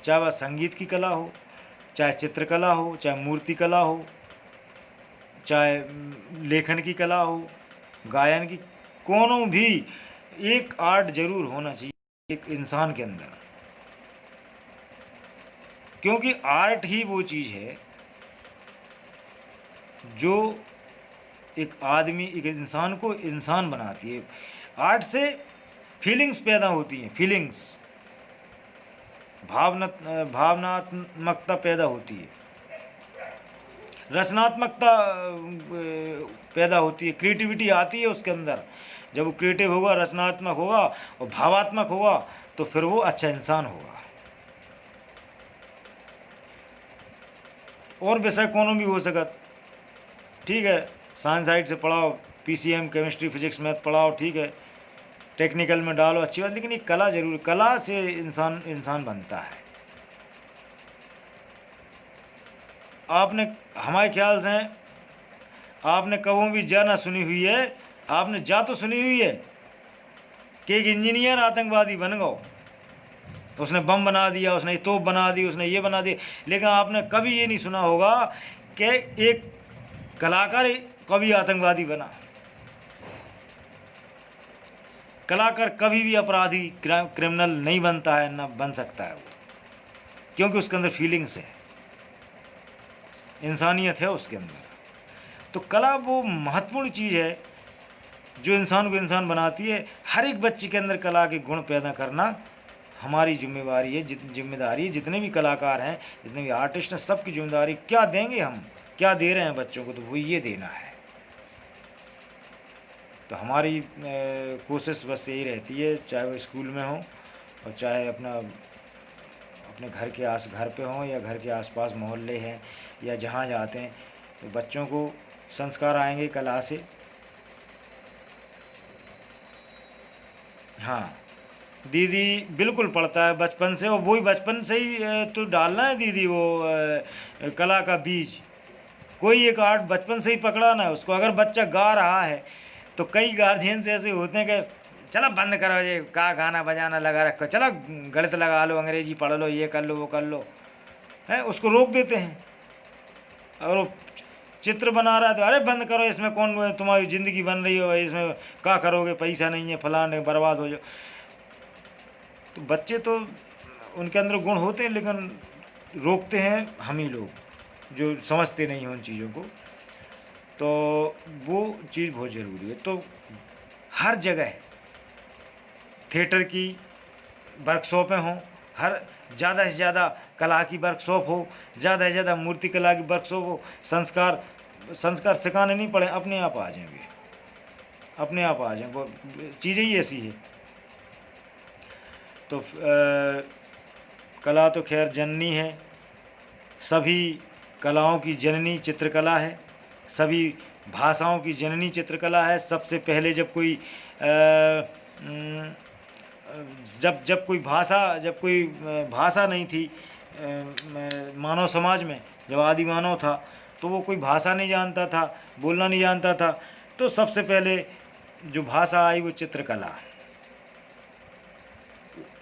चाहे वह संगीत की कला हो, चाहे चित्रकला हो, चाहे मूर्ति कला हो, चाहे लेखन की कला हो, गायन की, कोनो भी एक आर्ट जरूर होना चाहिए एक इंसान के अंदर। क्योंकि आर्ट ही वो चीज़ है जो एक इंसान को इंसान बनाती है। आर्ट से फीलिंग्स पैदा होती हैं, फीलिंग्स, भावनात्मकता पैदा होती है, रचनात्मकता पैदा होती है, क्रिएटिविटी आती है उसके अंदर। जब वो क्रिएटिव होगा, रचनात्मक होगा और भावात्मक होगा, तो फिर वो अच्छा इंसान होगा। और विषय कोनो भी हो सकत, ठीक है, साइंस साइड से पढ़ाओ, पीसीएम केमिस्ट्री फिजिक्स मैथ पढ़ाओ, ठीक है, टेक्निकल में डालो, अच्छी बात, लेकिन ये कला जरूर, कला से इंसान इंसान बनता है। आपने हमारे ख्याल से आपने कभी भी जा ना सुनी हुई है, आपने जा तो सुनी हुई है कि एक इंजीनियर आतंकवादी बन गया, उसने बम बना दिया, उसने तोप बना दी, उसने ये बना दी, लेकिन आपने कभी ये नहीं सुना होगा कि एक कलाकार कभी आतंकवादी बना। कलाकार कभी भी अपराधी क्रिमिनल नहीं बनता है, ना बन सकता है वो, क्योंकि उसके अंदर फीलिंग्स है, इंसानियत है उसके अंदर। तो कला वो महत्वपूर्ण चीज़ है जो इंसान को इंसान बनाती है। हर एक बच्चे के अंदर कला के गुण पैदा करना हमारी जिम्मेवारी है, जिम्मेदारी है। जितने भी कलाकार हैं, जितने भी आर्टिस्ट हैं, सबकी जिम्मेदारी। क्या देंगे हम, क्या दे रहे हैं बच्चों को, तो वो ये देना है। तो हमारी कोशिश बस यही रहती है, चाहे वो स्कूल में हो और चाहे अपने घर पे हों या घर के आसपास मोहल्ले हैं या जहाँ जाते हैं, तो बच्चों को संस्कार आएंगे कला से। हाँ, दीदी बिल्कुल पढ़ता है बचपन से, और वही बचपन से ही तो डालना है दीदी वो कला का बीज। कोई एक आर्ट बचपन से ही पकड़ाना है उसको। अगर बच्चा गा रहा है तो कई गार्जियंस ऐसे होते हैं कि चलो बंद करो ये का गाना बजाना लगा रखो, चलो गणित लगा लो, अंग्रेजी पढ़ लो, ये कर लो वो कर लो, है, उसको रोक देते हैं। अगर वो चित्र बना रहा है तो अरे बंद करो, इसमें कौन तुम्हारी ज़िंदगी बन रही हो, इसमें क्या करोगे, पैसा नहीं है, फलाने बर्बाद हो जाओ। तो बच्चे तो उनके अंदर गुण होते हैं, लेकिन रोकते हैं हम ही लोग जो समझते नहीं हैं उन चीज़ों को। तो वो चीज़ बहुत ज़रूरी है। तो हर जगह थिएटर की वर्कशॉपें हों, हर ज़्यादा से ज़्यादा कला की वर्कशॉप हो, ज़्यादा से ज़्यादा मूर्ति कला की वर्कशॉप हो। संस्कार सिखाने नहीं पड़े, अपने आप आ जाएंगे, अपने आप आ जाएंगे। वो चीज़ें ही ऐसी है। तो कला तो खैर जननी है, सभी कलाओं की जननी चित्रकला है, सभी भाषाओं की जननी चित्रकला है। सबसे पहले जब कोई भाषा नहीं थी मानव समाज में, जब आदि मानव था, तो वो कोई भाषा नहीं जानता था, बोलना नहीं जानता था। तो सबसे पहले जो भाषा आई वो चित्रकला।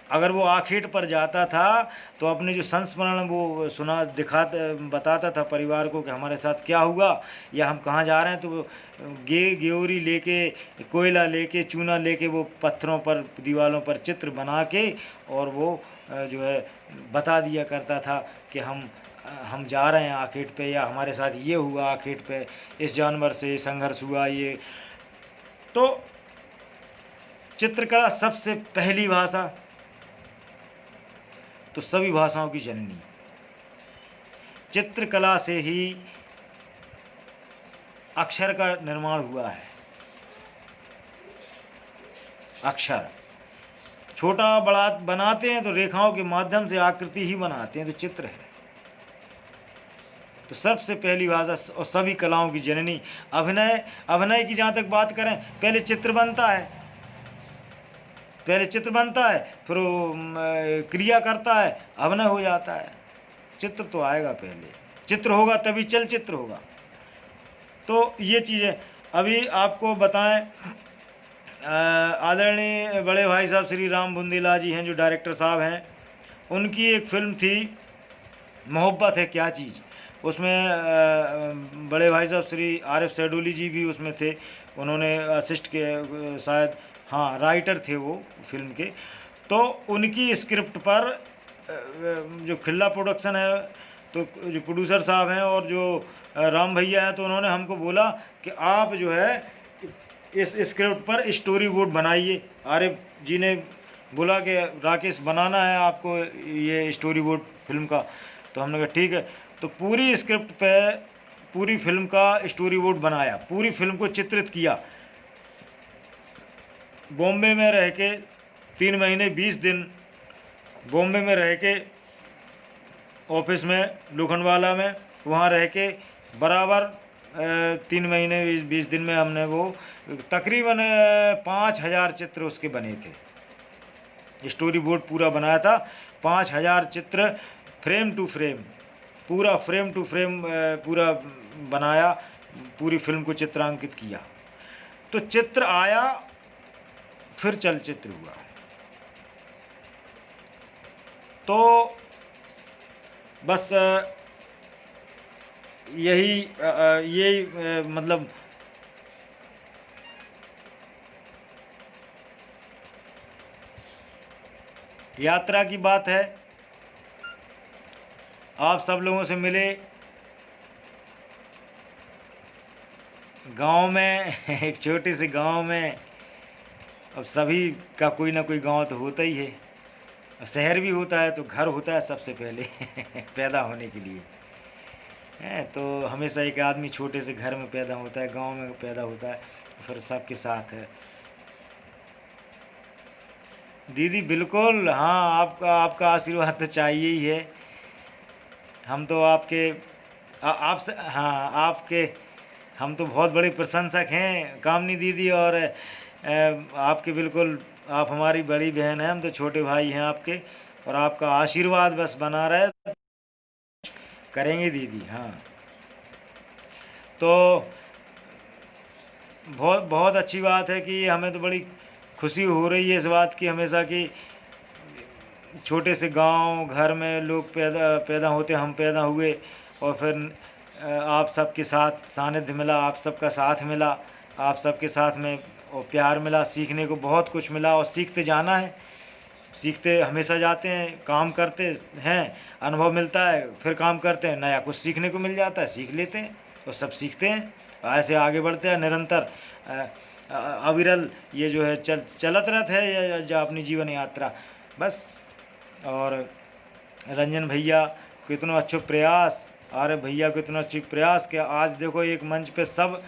अगर वो आखेट पर जाता था तो अपने जो संस्मरण वो बताता था परिवार को कि हमारे साथ क्या हुआ या हम कहाँ जा रहे हैं। तो वो गेवरी लेके, कोयला लेके, चूना लेके वो पत्थरों पर, दीवारों पर चित्र बना के और वो जो है बता दिया करता था कि हम जा रहे हैं आखेट पे, या हमारे साथ ये हुआ आखेट पे, इस जानवर से संघर्ष हुआ ये। तो चित्रकला सबसे पहली भाषा, तो सभी भाषाओं की जननी। चित्रकला से ही अक्षर का निर्माण हुआ है। अक्षर छोटा बड़ा बनाते हैं तो रेखाओं के माध्यम से आकृति ही बनाते हैं, तो चित्र है। तो सबसे पहली भाषा और सभी कलाओं की जननी। अभिनय की जहाँ तक बात करें, पहले चित्र बनता है, फिर वो क्रिया करता है, अभिनय हो जाता है। चित्र तो आएगा पहले, चित्र होगा तभी चलचित्र होगा। तो ये चीज़ें अभी आपको बताएं, आदरणीय बड़े भाई साहब श्री राम बुंदेला जी हैं जो डायरेक्टर साहब हैं, उनकी एक फिल्म थी मोहब्बत है क्या चीज़। उसमें बड़े भाई साहब श्री आरिफ सैडोली जी भी उसमें थे, उन्होंने असिस्ट किया शायद, हाँ राइटर थे वो फिल्म के। तो उनकी स्क्रिप्ट पर जो खिल्ला प्रोडक्शन है, तो जो प्रोड्यूसर साहब हैं और जो राम भैया हैं, तो उन्होंने हमको बोला कि आप जो है इस स्क्रिप्ट पर स्टोरी बोर्ड बनाइए। आरिफ जी ने बोला कि राकेश बनाना है आपको ये स्टोरी बोर्ड फिल्म का। तो हमने कहा ठीक है। तो पूरी स्क्रिप्ट पे पूरी फिल्म का स्टोरी बोर्ड बनाया, पूरी फिल्म को चित्रित किया। बॉम्बे में रह के 3 महीने 20 दिन बॉम्बे में रह के ऑफिस में लोखंडवाला में वहाँ रह के बराबर 3 महीने 20 दिन में हमने वो तकरीबन 5,000 चित्र उसके बने थे। स्टोरी बोर्ड पूरा बनाया था, 5,000 चित्र फ्रेम टू फ्रेम, पूरा फ्रेम टू फ्रेम पूरा बनाया, पूरी फिल्म को चित्रांकित किया। तो चित्र आया, फिर चलचित्र हुआ। तो बस यही मतलब यात्रा की बात है। आप सब लोगों से मिले गांव में एक छोटे से गांव में। अब सभी का कोई ना कोई गांव तो होता ही है, शहर भी होता है, तो घर होता है सबसे पहले पैदा होने के लिए है। तो हमेशा एक आदमी छोटे से घर में पैदा होता है, गांव में पैदा होता है, फिर सबके साथ है। दीदी बिल्कुल, हाँ, आपका आशीर्वाद तो चाहिए ही है। हम तो आपसे, हाँ, हम तो बहुत बड़े प्रशंसक हैं कामनी दीदी, और आपके बिल्कुल, आप हमारी बड़ी बहन हैं, हम तो छोटे भाई हैं आपके, और आपका आशीर्वाद बस बना रहे, करेंगे दीदी। हाँ, तो बहुत बहुत अच्छी बात है कि हमें तो बड़ी खुशी हो रही है इस बात की हमेशा कि छोटे से गांव घर में लोग पैदा होते, हम पैदा हुए, और फिर आप सबके साथ सानिध्य मिला, आप सबका साथ मिला, आप सबके साथ में और प्यार मिला, सीखने को बहुत कुछ मिला, और सीखते जाना है, सीखते हमेशा जाते हैं, काम करते हैं, अनुभव मिलता है, फिर काम करते हैं, नया कुछ सीखने को मिल जाता है, सीख लेते हैं, और सब सीखते हैं, ऐसे आगे बढ़ते हैं निरंतर अविरल। ये जो है चलत रहता है जो अपनी जीवन यात्रा बस। और रंजन भैया को इतना अच्छा प्रयास, आर्य भैया को इतना अच्छा प्रयास कि आज देखो एक मंच पे सब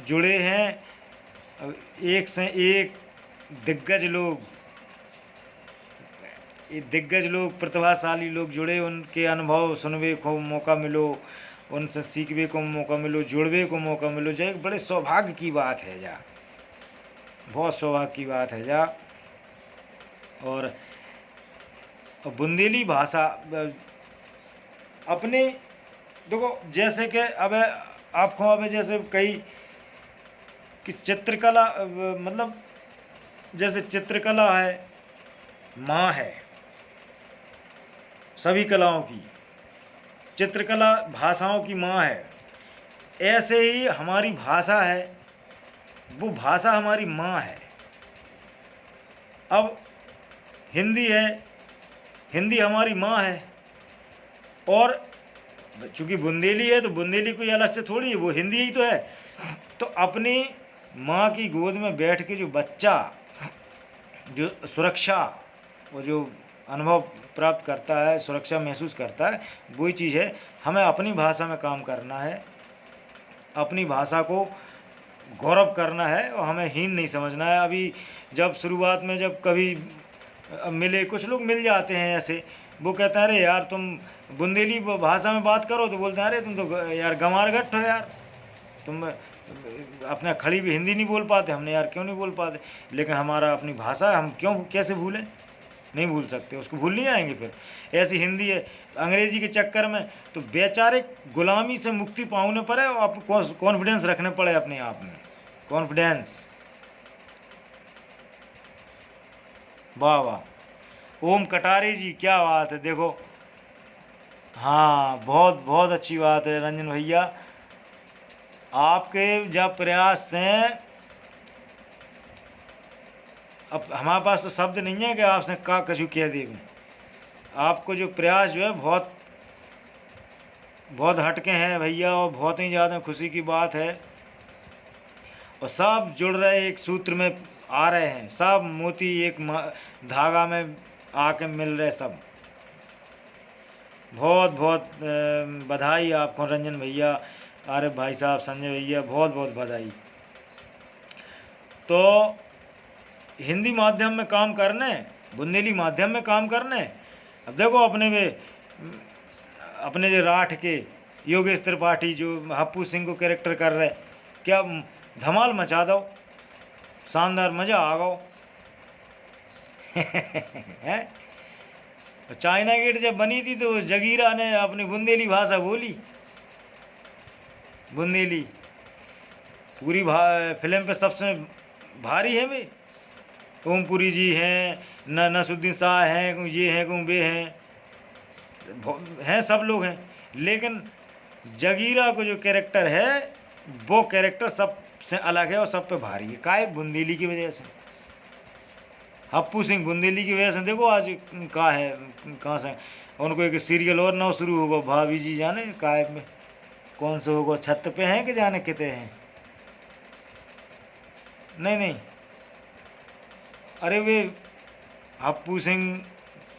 जुड़े हैं, एक से एक दिग्गज लोग प्रतिभाशाली लोग जुड़े, उनके अनुभव सुनने को मौका मिलो, उनसे सीखने को मौका मिलो, जुड़वे को मौका मिलो, जो एक बड़े सौभाग्य की बात है जा, बहुत सौभाग्य की बात है जा। और बुंदेली भाषा अपने देखो, जैसे कि अब आपको अब जैसे कई कि चित्रकला, मतलब जैसे चित्रकला है, माँ है सभी कलाओं की, चित्रकला भाषाओं की माँ है, ऐसे ही हमारी भाषा है, वो भाषा हमारी माँ है। अब हिंदी है, हिंदी हमारी माँ है, और चूँकि बुंदेली है तो बुंदेली कोई अलग से थोड़ी है, वो हिंदी ही तो है। तो अपनी माँ की गोद में बैठ के जो बच्चा जो सुरक्षा, वो जो अनुभव प्राप्त करता है, सुरक्षा महसूस करता है, वही चीज़ है। हमें अपनी भाषा में काम करना है, अपनी भाषा को गौरव करना है, और हमें हीन नहीं समझना है। अभी जब शुरुआत में जब कभी मिले, कुछ लोग मिल जाते हैं ऐसे, वो कहते हैं अरे यार तुम बुंदेली भाषा में बात करो, तो बोलते हैं अरे तुम तो यार गंवार गट्ठ हो यार, तुम अपना खड़ी भी हिंदी नहीं बोल पाते। हमने यार क्यों नहीं बोल पाते, लेकिन हमारा अपनी भाषा है, हम क्यों कैसे भूलें, नहीं भूल सकते, उसको भूल नहीं आएंगे। फिर ऐसी हिंदी है, अंग्रेजी के चक्कर में तो बेचारे गुलामी से मुक्ति पाने पर है, आपको कॉन्फिडेंस रखने पड़े अपने आप में, कॉन्फिडेंस। वाह वाह, ओम कटारे जी, क्या बात है, देखो, हाँ, बहुत बहुत अच्छी बात है रंजन भैया, आपके जब प्रयास हैं, अब हमारे पास तो शब्द नहीं है कि आपसे का कछु कह दें। आपको जो प्रयास जो है बहुत बहुत हटके हैं भैया, और बहुत ही ज़्यादा खुशी की बात है। और सब जुड़ रहे, एक सूत्र में आ रहे हैं, सब मोती एक धागा में आके मिल रहे सब। बहुत बहुत बधाई आपको रंजन भैया, आर्य भाई साहब, संजय भैया, बहुत बहुत बधाई। तो हिंदी माध्यम में काम करने बुंदेली माध्यम में काम करने। अब देखो अपने जो राठ के योगेश त्रिपाठी जो हप्पू सिंह को कैरेक्टर कर रहे, क्या धमाल मचा दो, शानदार मजा आ गो। है चाइना गेट जब बनी थी तो जगीरा ने अपनी बुंदेली भाषा बोली, बुंदेली पूरी फिल्म पे सबसे भारी है वे। ओमपुरी जी हैं, नसरुद्दीन शाह हैं, ये हैं को वे हैं सब लोग हैं, लेकिन जगीरा को जो कैरेक्टर है वो कैरेक्टर सबसे अलग है और सब पे भारी है। काय बुंदेली की वजह से, हप्पू सिंह बुंदेली की वजह से। देखो आज कहाँ से उनको एक सीरियल और ना शुरू होगा, भाभी जी जाने काय में कौन सा होगा, छत पे हैं कि जाने कितने हैं। नहीं, अरे वे हप्पू सिंह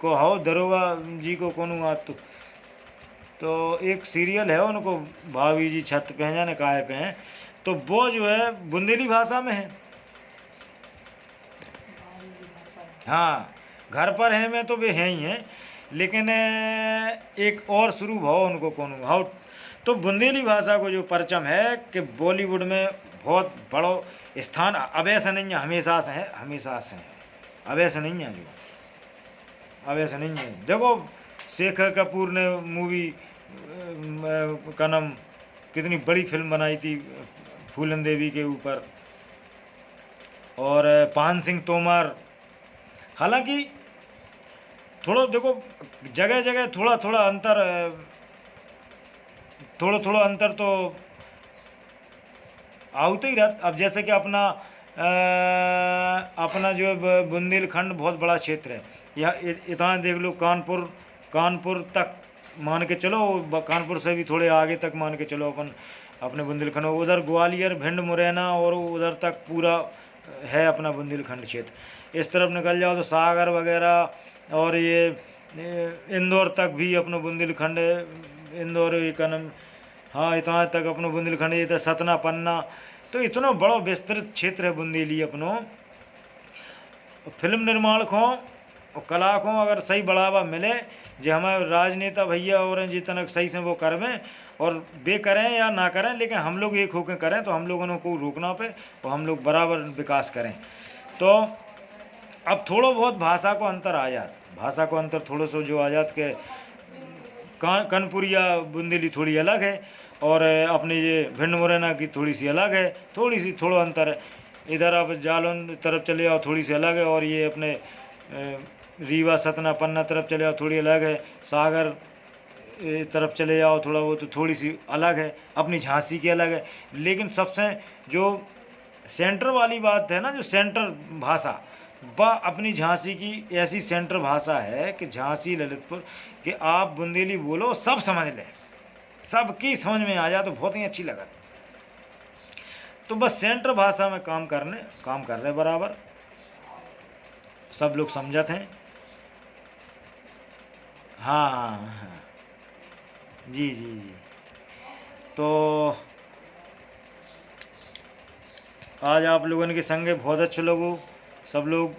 को हो दरोगा जी को कौन हुआ तो एक सीरियल है उनको, भाभी जी छत पे हैं जाने काय पे हैं, तो वो जो है बुंदेली भाषा में है। हाँ घर पर हैं में तो वे हैं ही हैं, लेकिन एक और शुरू भाव उनको कौन भाव। तो बुंदेली भाषा को जो परचम है कि बॉलीवुड में बहुत बड़ा स्थान, अब ऐसा नहीं है हमेशा से है, हमेशा से है, अब ऐसा नहीं है, जो अब ऐसा नहीं है। देखो शेखर कपूर ने मूवी का नाम कितनी बड़ी फिल्म बनाई थी फूलन देवी के ऊपर, और पान सिंह तोमर। हालांकि थोड़ा देखो जगह जगह थोड़ा थोड़ा अंतर तो आते ही रहता। अब जैसे कि अपना जो है बुंदेलखंड बहुत बड़ा क्षेत्र है, यहाँ इतना देख लो, कानपुर तक मान के चलो, कानपुर से भी थोड़े आगे तक मान के चलो अपने बुंदेलखंड, उधर ग्वालियर भिंड मुरैना और उधर तक पूरा है अपना बुंदेलखंड क्षेत्र। इस तरफ निकल जाओ तो सागर वगैरह और ये इंदौर तक भी अपना बुंदेलखंड, इंदौर का नाम, हाँ इतना तक अपना बुंदेलखंड, ये सतना पन्ना, तो इतना बड़ा विस्तृत क्षेत्र है बुंदेली अपनो। फिल्म निर्माण को और कला को अगर सही बढ़ावा मिले, जो हमारे राजनेता भैया और जितना सही से वो करें, और वे करें या ना करें, लेकिन हम लोग एक होकर करें तो हम लोगों को रोकना पे और हम लोग बराबर विकास करें। तो अब थोड़ा बहुत भाषा को अंतर आ जात, भाषा को अंतर थोड़ा सा जो आ जात के कनपुरिया बुंदेली थोड़ी अलग है, और अपनी ये भिंड मुरैना की थोड़ी सी अलग है, थोड़ा अंतर है। इधर अब जालौन तरफ चले आओ थोड़ी सी अलग है, और ये अपने रीवा सतना पन्ना तरफ चले आओ थोड़ी अलग है, सागर तरफ चले जाओ थोड़ा वो तो थोड़ी सी अलग है, अपनी झांसी की अलग है। लेकिन सबसे जो सेंटर वाली बात है ना, जो सेंटर भाषा, वह अपनी झांसी की ऐसी सेंटर भाषा है कि झांसी ललितपुर कि आप बुंदेली बोलो सब समझ लें, सबकी समझ में आ जाए तो बहुत ही अच्छी लगा। तो बस सेंटर भाषा में काम कर रहे बराबर, सब लोग समझत हैं। हाँ जी। तो आज आप लोगों के संगे बहुत अच्छे लोगों, सब लोग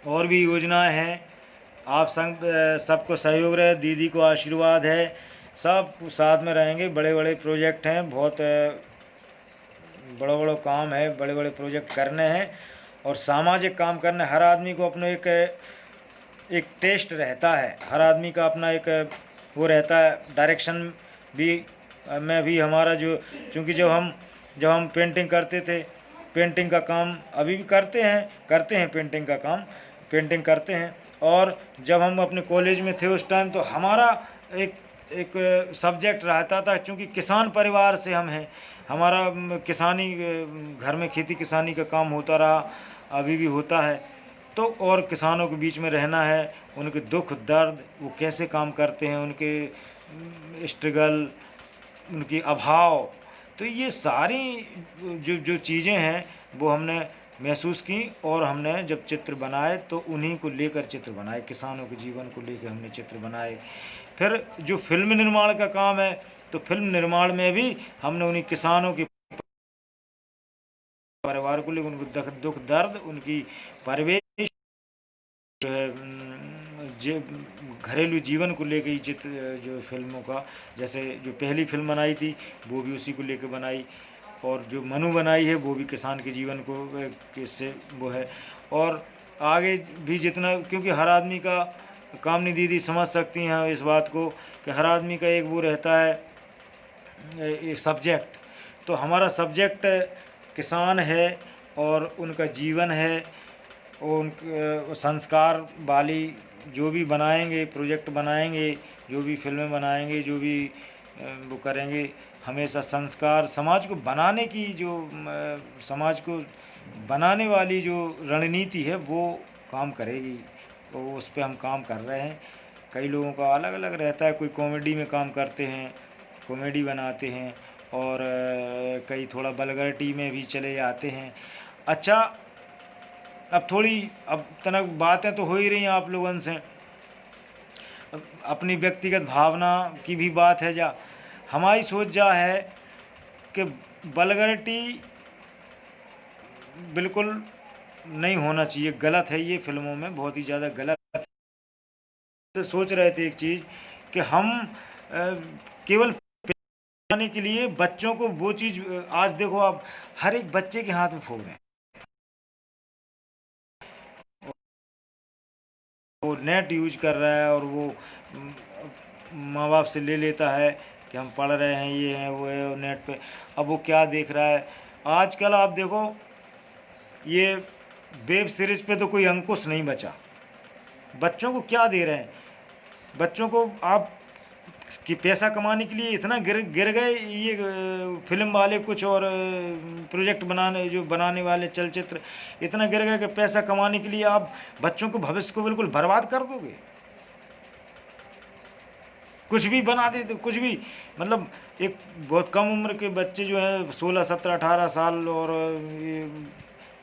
और भी योजनाएं हैं, आप सबको सहयोग रहे, दीदी को आशीर्वाद है, सब साथ में रहेंगे। बड़े बड़े प्रोजेक्ट हैं, बहुत बड़ा काम है, बड़े बड़े प्रोजेक्ट करने हैं और सामाजिक काम करने। हर आदमी को अपना एक टेस्ट रहता है, हर आदमी का अपना एक वो रहता है, डायरेक्शन भी में भी हमारा जो, चूँकि जब हम पेंटिंग करते थे, पेंटिंग का काम अभी भी करते हैं पेंटिंग करते हैं। और जब हम अपने कॉलेज में थे उस टाइम तो हमारा एक सब्जेक्ट रहता था, क्योंकि किसान परिवार से हम हैं, हमारा किसानी, घर में खेती किसानी का काम होता रहा, अभी भी होता है। तो और किसानों के बीच में रहना है, उनके दुख दर्द, वो कैसे काम करते हैं, उनके स्ट्रगल, उनकी अभाव, तो ये सारी जो चीज़ें हैं वो हमने महसूस की। और हमने जब चित्र बनाए तो उन्हीं को लेकर चित्र बनाए, किसानों के जीवन को लेकर हमने चित्र बनाए। फिर जो फिल्म निर्माण का काम है तो फिल्म निर्माण में भी हमने उन्हीं किसानों के परिवार को लेकर उनको दुख दर्द, उनकी परिवेश जो है घरेलू जीवन को लेकर ही चित्र जो फिल्मों का, जैसे जो पहली फिल्म बनाई थी वो भी उसी को लेकर बनाई, और जो मनु बनाई है वो भी किसान के जीवन को किससे वो है। और आगे भी जितना, क्योंकि हर आदमी का, कामनी दीदी समझ सकती हैं इस बात को कि हर आदमी का एक वो रहता है सब्जेक्ट, तो हमारा सब्जेक्ट किसान है और उनका जीवन है, और उन संस्कार वाली जो भी बनाएंगे, प्रोजेक्ट बनाएंगे, जो भी फिल्में बनाएंगे, जो भी वो करेंगे, हमेशा संस्कार समाज को बनाने की जो समाज को बनाने वाली जो रणनीति है वो काम करेगी। तो उस पर हम काम कर रहे हैं। कई लोगों का अलग अलग रहता है, कोई कॉमेडी में काम करते हैं, कॉमेडी बनाते हैं, और कई थोड़ा वल्गैरिटी में भी चले जाते हैं। अच्छा, अब थोड़ी अब तनक बातें तो हो ही रही हैं आप लोगों से, अपनी व्यक्तिगत भावना की भी बात है। जा हमारी सोच जा है कि वल्गैरिटी बिल्कुल नहीं होना चाहिए, गलत है ये फिल्मों में, बहुत ही ज़्यादा गलत है। सोच रहे थे एक चीज़ कि हम केवल पाने के लिए बच्चों को वो चीज़, आज देखो आप हर एक बच्चे के हाथ में फ़ोन है, वो नेट यूज कर रहा है, और वो माँ बाप से ले लेता है कि हम पढ़ रहे हैं, ये हैं वो है, नेट पे अब वो क्या देख रहा है। आजकल आप देखो ये वेब सीरीज पे तो कोई अंकुश नहीं बचा। बच्चों को क्या दे रहे हैं, बच्चों को आप कि पैसा कमाने के लिए इतना गिर गए ये फिल्म वाले कुछ, और प्रोजेक्ट बनाने जो बनाने वाले चलचित्र इतना गिर गए कि पैसा कमाने के लिए आप बच्चों को, भविष्य को बिल्कुल बर्बाद कर दोगे। कुछ भी बना देते, कुछ भी, मतलब एक बहुत कम उम्र के बच्चे जो हैं 16, 17, 18 साल, और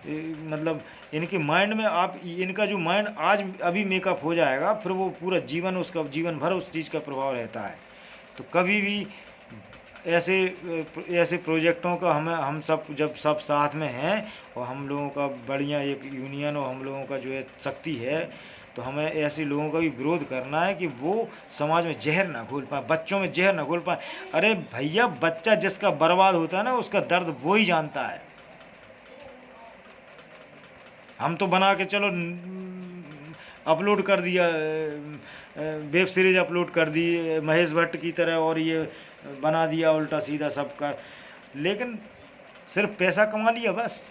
मतलब इनके माइंड में आप, इनका जो माइंड आज अभी मेकअप हो जाएगा, फिर वो पूरा जीवन, उसका जीवन भर उस चीज़ का प्रभाव रहता है। तो कभी भी ऐसे ऐसे प्रोजेक्टों का हम सब जब सब साथ में हैं, और हम लोगों का बढ़िया एक यूनियन, और हम लोगों का जो है शक्ति है, तो हमें ऐसे लोगों का भी विरोध करना है कि वो समाज में जहर ना घोल पाए, बच्चों में जहर ना घोल पाए। अरे भैया, बच्चा जिसका बर्बाद होता है ना, उसका दर्द वो ही जानता है। हम तो बना के चलो अपलोड कर दिया, वेब सीरीज अपलोड कर दी महेश भट्ट की तरह, और ये बना दिया उल्टा सीधा सबका, लेकिन सिर्फ पैसा कमा लिया बस।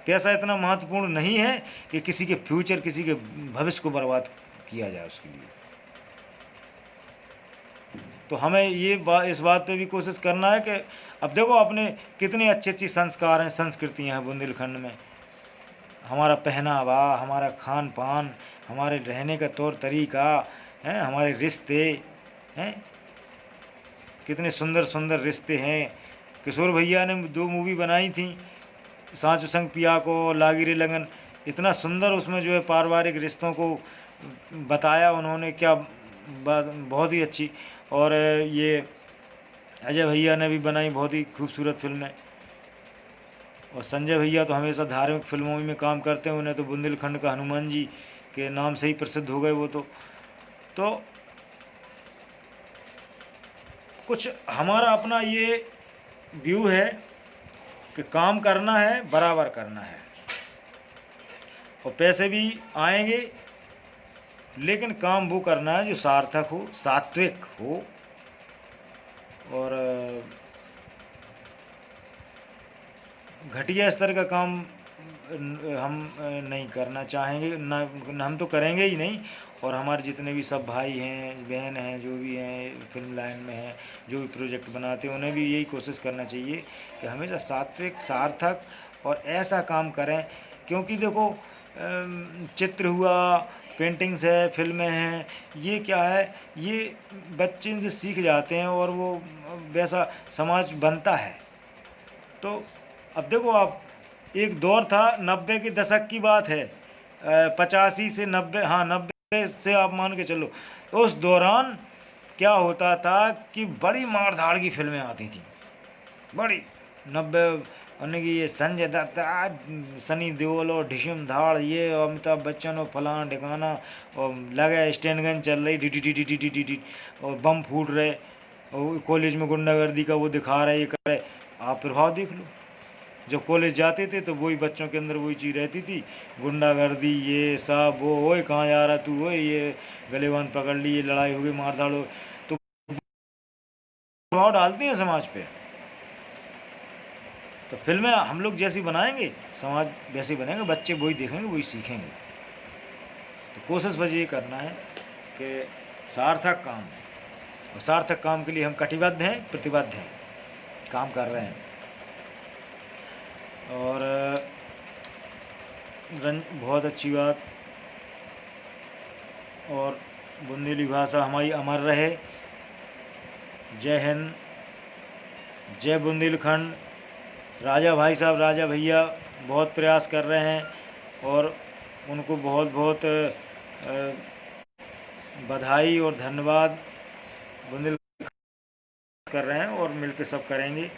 पैसा इतना महत्वपूर्ण नहीं है कि किसी के फ्यूचर, किसी के भविष्य को बर्बाद किया जाए उसके लिए। तो हमें ये इस बात पे भी कोशिश करना है कि अब देखो अपने कितनी अच्छी अच्छी संस्कार हैं, संस्कृतियाँ हैं बुंदेलखंड में। हमारा पहनावा, हमारा खान पान, हमारे रहने का तौर तरीका है, हमारे रिश्ते हैं, कितने सुंदर सुंदर रिश्ते हैं। किशोर भैया ने 2 मूवी बनाई थी, सांचो संग पिया को, लागी रे लगन, इतना सुंदर उसमें जो है पारिवारिक रिश्तों को बताया उन्होंने, क्या बात, बहुत ही अच्छी। और ये अजय भैया ने भी बनाई बहुत ही खूबसूरत फिल्में। और संजय भैया तो हमेशा धार्मिक फिल्मों में काम करते हैं, उन्हें तो बुंदेलखंड का हनुमान जी के नाम से ही प्रसिद्ध हो गए वो तो कुछ हमारा अपना ये व्यू है कि काम करना है, बराबर करना है, और पैसे भी आएंगे, लेकिन काम वो करना है जो सार्थक हो, सात्विक हो, और घटिया स्तर का काम हम नहीं करना चाहेंगे, ना हम तो करेंगे ही नहीं। और हमारे जितने भी सब भाई हैं, बहन हैं, जो भी हैं फिल्म लाइन में हैं, जो भी प्रोजेक्ट बनाते हैं, उन्हें भी यही कोशिश करना चाहिए कि हमेशा सात्विक, सार्थक और ऐसा काम करें। क्योंकि देखो चित्र हुआ, पेंटिंग्स है, फिल्में हैं, ये क्या है, ये बच्चे इनसे सीख जाते हैं और वो वैसा समाज बनता है। तो अब देखो आप, एक दौर था 90 के दशक की बात है, 85 से 90, हाँ 90 से आप मान के चलो, उस दौरान क्या होता था कि बड़ी मार धाड़ की फिल्में आती थी, बड़ी 90 उन्हें की ये संजय दत्त सनी देओल और ढिशुम धाड़, ये और अमिताभ बच्चन और फलाना ढिकाना, और लगे स्टैंड गन चल रही D D D D D D D D, और बम फूट रहे, और कॉलेज में गुंडागर्दी का वो दिखा रहे, ये कर रहे। आप प्रभाव देख लो, जब कॉलेज जाते थे तो वही बच्चों के अंदर वही चीज़ रहती थी, गुंडागर्दी ये सब, वो ओए कहाँ जा रहा तू, ओए ये गलेवान पकड़ ली, ये लड़ाई हो गई, मार धाड़ हो, तो प्रभाव डालती हैं समाज पे। तो फिल्में हम लोग जैसी बनाएंगे समाज वैसे बनेंगे, बच्चे वही देखेंगे वही सीखेंगे। तो कोशिश बस ये करना है कि सार्थक काम, और सार्थक काम के लिए हम कटिबद्ध हैं, प्रतिबद्ध हैं, काम कर रहे हैं। और बहुत अच्छी बात, और बुंदेली भाषा हमारी अमर रहे। जय हिंद, जय बुंदेलखंड। राजा भाई साहब, राजा भैया बहुत प्रयास कर रहे हैं, और उनको बहुत बहुत बधाई और धन्यवाद। बुंदेल कर रहे हैं और मिलकर सब करेंगे।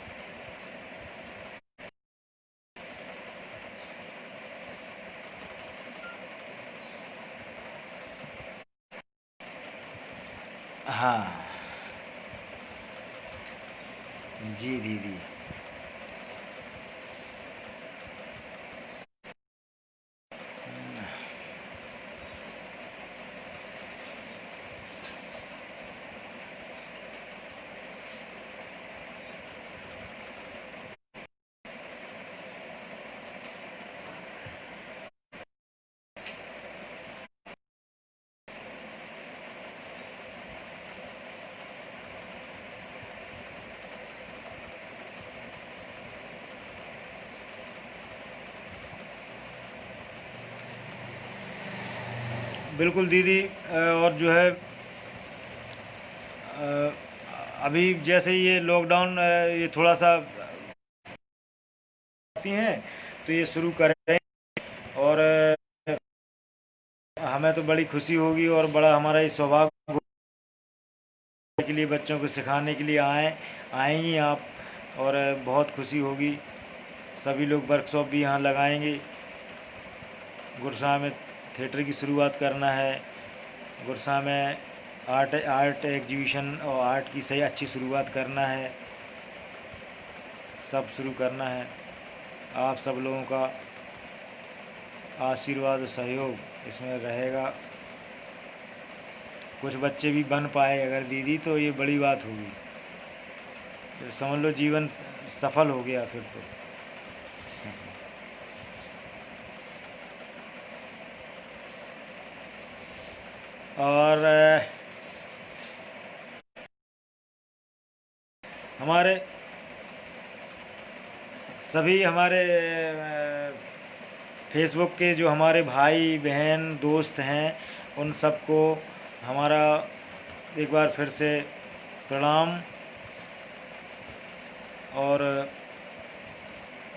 हाँ जी दीदी। बिल्कुल दीदी। और जो है अभी जैसे ये लॉकडाउन ये थोड़ा सा आती हैं तो ये शुरू करें, और हमें तो बड़ी खुशी होगी और बड़ा हमारा ये सौभाग्य के लिए बच्चों को सिखाने के लिए आएंगी आप, और बहुत खुशी होगी। सभी लोग वर्कशॉप भी यहाँ लगाएंगे। गुरसा में थिएटर की शुरुआत करना है, गुरसा में आर्ट एग्जीबिशन और आर्ट की सही अच्छी शुरुआत करना है, सब शुरू करना है। आप सब लोगों का आशीर्वाद और सहयोग इसमें रहेगा। कुछ बच्चे भी बन पाए अगर दीदी तो ये बड़ी बात होगी, तो समझ लो जीवन सफल हो गया फिर तो। और हमारे सभी हमारे फेसबुक के जो हमारे भाई बहन दोस्त हैं उन सबको हमारा एक बार फिर से प्रणाम। और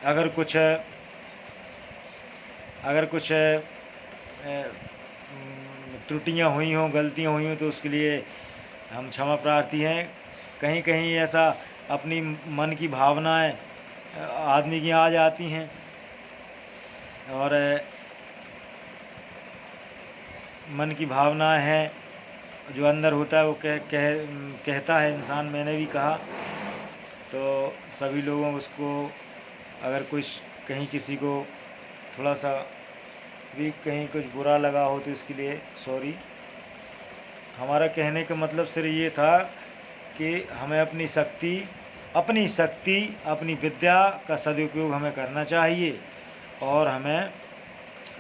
अगर कुछ त्रुटियां हुई हों, गलतियां हुई हों तो उसके लिए हम क्षमा प्रार्थी हैं। कहीं कहीं ऐसा अपनी मन की भावनाएं आदमी की आ जाती हैं, और मन की भावनाएं हैं जो अंदर होता है वो कहता है इंसान। मैंने भी कहा तो सभी लोगों उसको, अगर कुछ कहीं किसी को थोड़ा सा भी कहीं कुछ बुरा लगा हो तो इसके लिए सॉरी। हमारा कहने का मतलब सिर्फ ये था कि हमें अपनी शक्ति अपनी विद्या का सदुपयोग हमें करना चाहिए, और हमें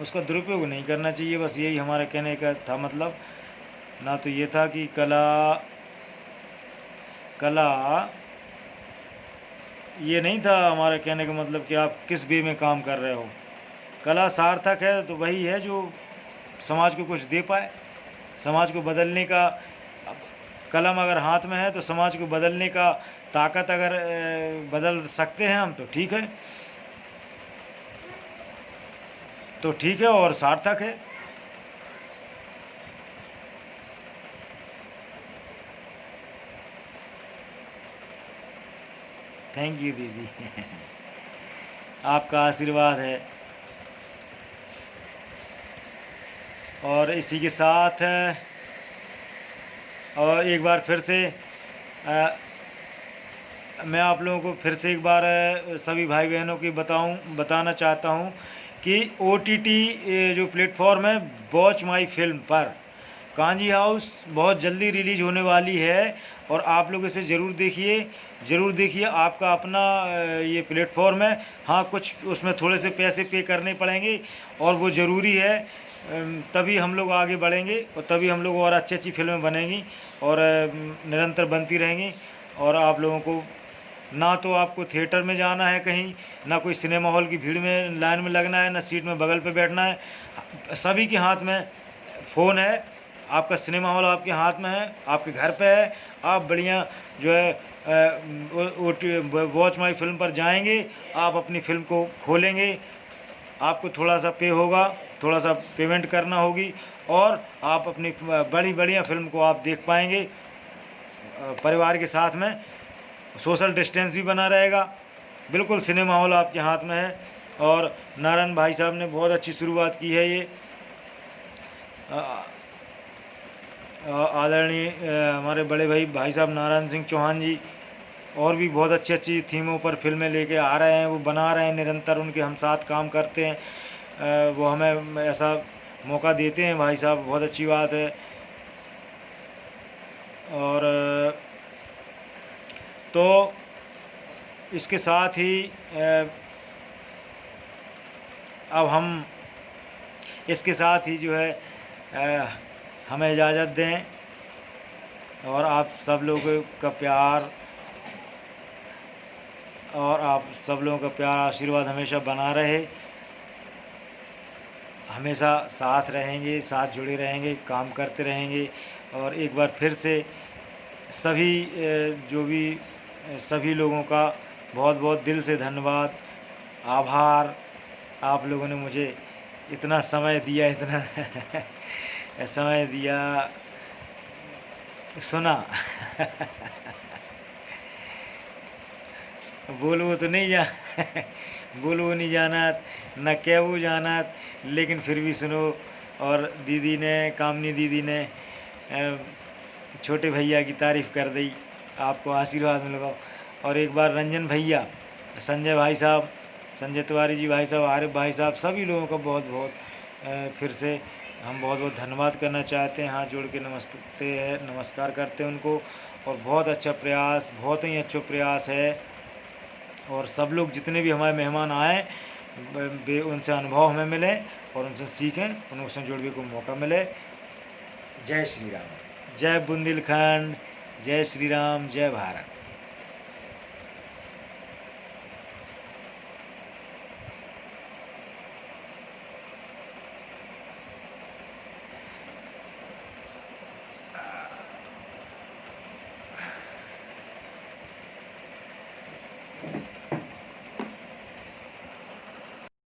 उसका दुरुपयोग नहीं करना चाहिए। बस यही हमारे कहने का था मतलब। ना तो ये था कि कला ये नहीं था हमारे कहने का मतलब कि आप किस वे में काम कर रहे हो। कला सार्थक है तो वही है जो समाज को कुछ दे पाए, समाज को बदलने का। कलम अगर हाथ में है तो समाज को बदलने का ताकत अगर बदल सकते हैं हम तो ठीक है, और सार्थक है। थैंक यू दीदी। आपका आशीर्वाद है। और इसी के साथ और एक बार फिर से मैं आप लोगों को फिर से एक बार सभी भाई बहनों की बताना चाहता हूँ कि OTT जो प्लेटफॉर्म है वॉच माई फिल्म पर कांजी हाउस बहुत जल्दी रिलीज होने वाली है और आप लोग इसे ज़रूर देखिए। आपका अपना ये प्लेटफॉर्म है। हाँ, कुछ उसमें थोड़े से पैसे पे करने पड़ेंगे और वो ज़रूरी है। तभी हम लोग आगे बढ़ेंगे और तभी हम लोग और अच्छी फिल्में बनेंगी और निरंतर बनती रहेंगी। और आप लोगों को ना तो आपको थिएटर में जाना है कहीं, ना कोई सिनेमा हॉल की भीड़ में लाइन में लगना है, ना सीट में बगल पे बैठना है। सभी के हाथ में फ़ोन है। आपका सिनेमा हॉल आपके हाथ में है, आपके घर पे है। आप बढ़िया जो है वॉच माई फिल्म पर जाएंगे, आप अपनी फिल्म को खोलेंगे, आपको थोड़ा सा पे होगा, थोड़ा सा पेमेंट करना होगी और आप अपनी बढ़िया फिल्म को आप देख पाएंगे परिवार के साथ में। सोशल डिस्टेंस भी बना रहेगा। बिल्कुल सिनेमा हॉल आपके हाथ में है। और नारायण भाई साहब ने बहुत अच्छी शुरुआत की है। ये आदरणीय हमारे बड़े भाई साहब नारायण सिंह चौहान जी और भी बहुत अच्छी थीमों पर फिल्में लेके आ रहे हैं, वो बना रहे हैं निरंतर। उनके हम साथ काम करते हैं, वो हमें ऐसा मौका देते हैं भाई साहब, बहुत अच्छी बात है। और तो इसके साथ ही अब हम इसके साथ ही जो है हमें इजाज़त दें और आप सब लोगों का प्यार और आप सब लोगों का प्यार आशीर्वाद हमेशा बना रहे। हमेशा साथ रहेंगे, साथ जुड़े रहेंगे, काम करते रहेंगे। और एक बार फिर से सभी लोगों का बहुत बहुत दिल से धन्यवाद, आभार। आप लोगों ने मुझे इतना समय दिया, इतना समय दिया, सुना। बोलू तो नहीं बोलू नहीं जाना, न कहू जाना, लेकिन फिर भी सुनो। और दीदी ने, कामनी दीदी ने छोटे भैया की तारीफ़ कर दी, आपको आशीर्वाद मिलेगा। और एक बार रंजन भैया, संजय भाई साहब, संजय तिवारी जी भाई साहब, आरिफ भाई साहब, सभी लोगों का बहुत बहुत फिर से हम बहुत बहुत धन्यवाद करना चाहते हैं। हाथ जोड़ के नमस्कार करते हैं उनको। और बहुत अच्छा प्रयास, बहुत ही अच्छा प्रयास है। और सब लोग जितने भी हमारे मेहमान आए उनसे अनुभव हमें मिले और उनसे सीखें, उनसे जुड़ने को मौका मिले। जय श्री राम, जय बुंदेलखंड, जय श्री राम, जय भारत।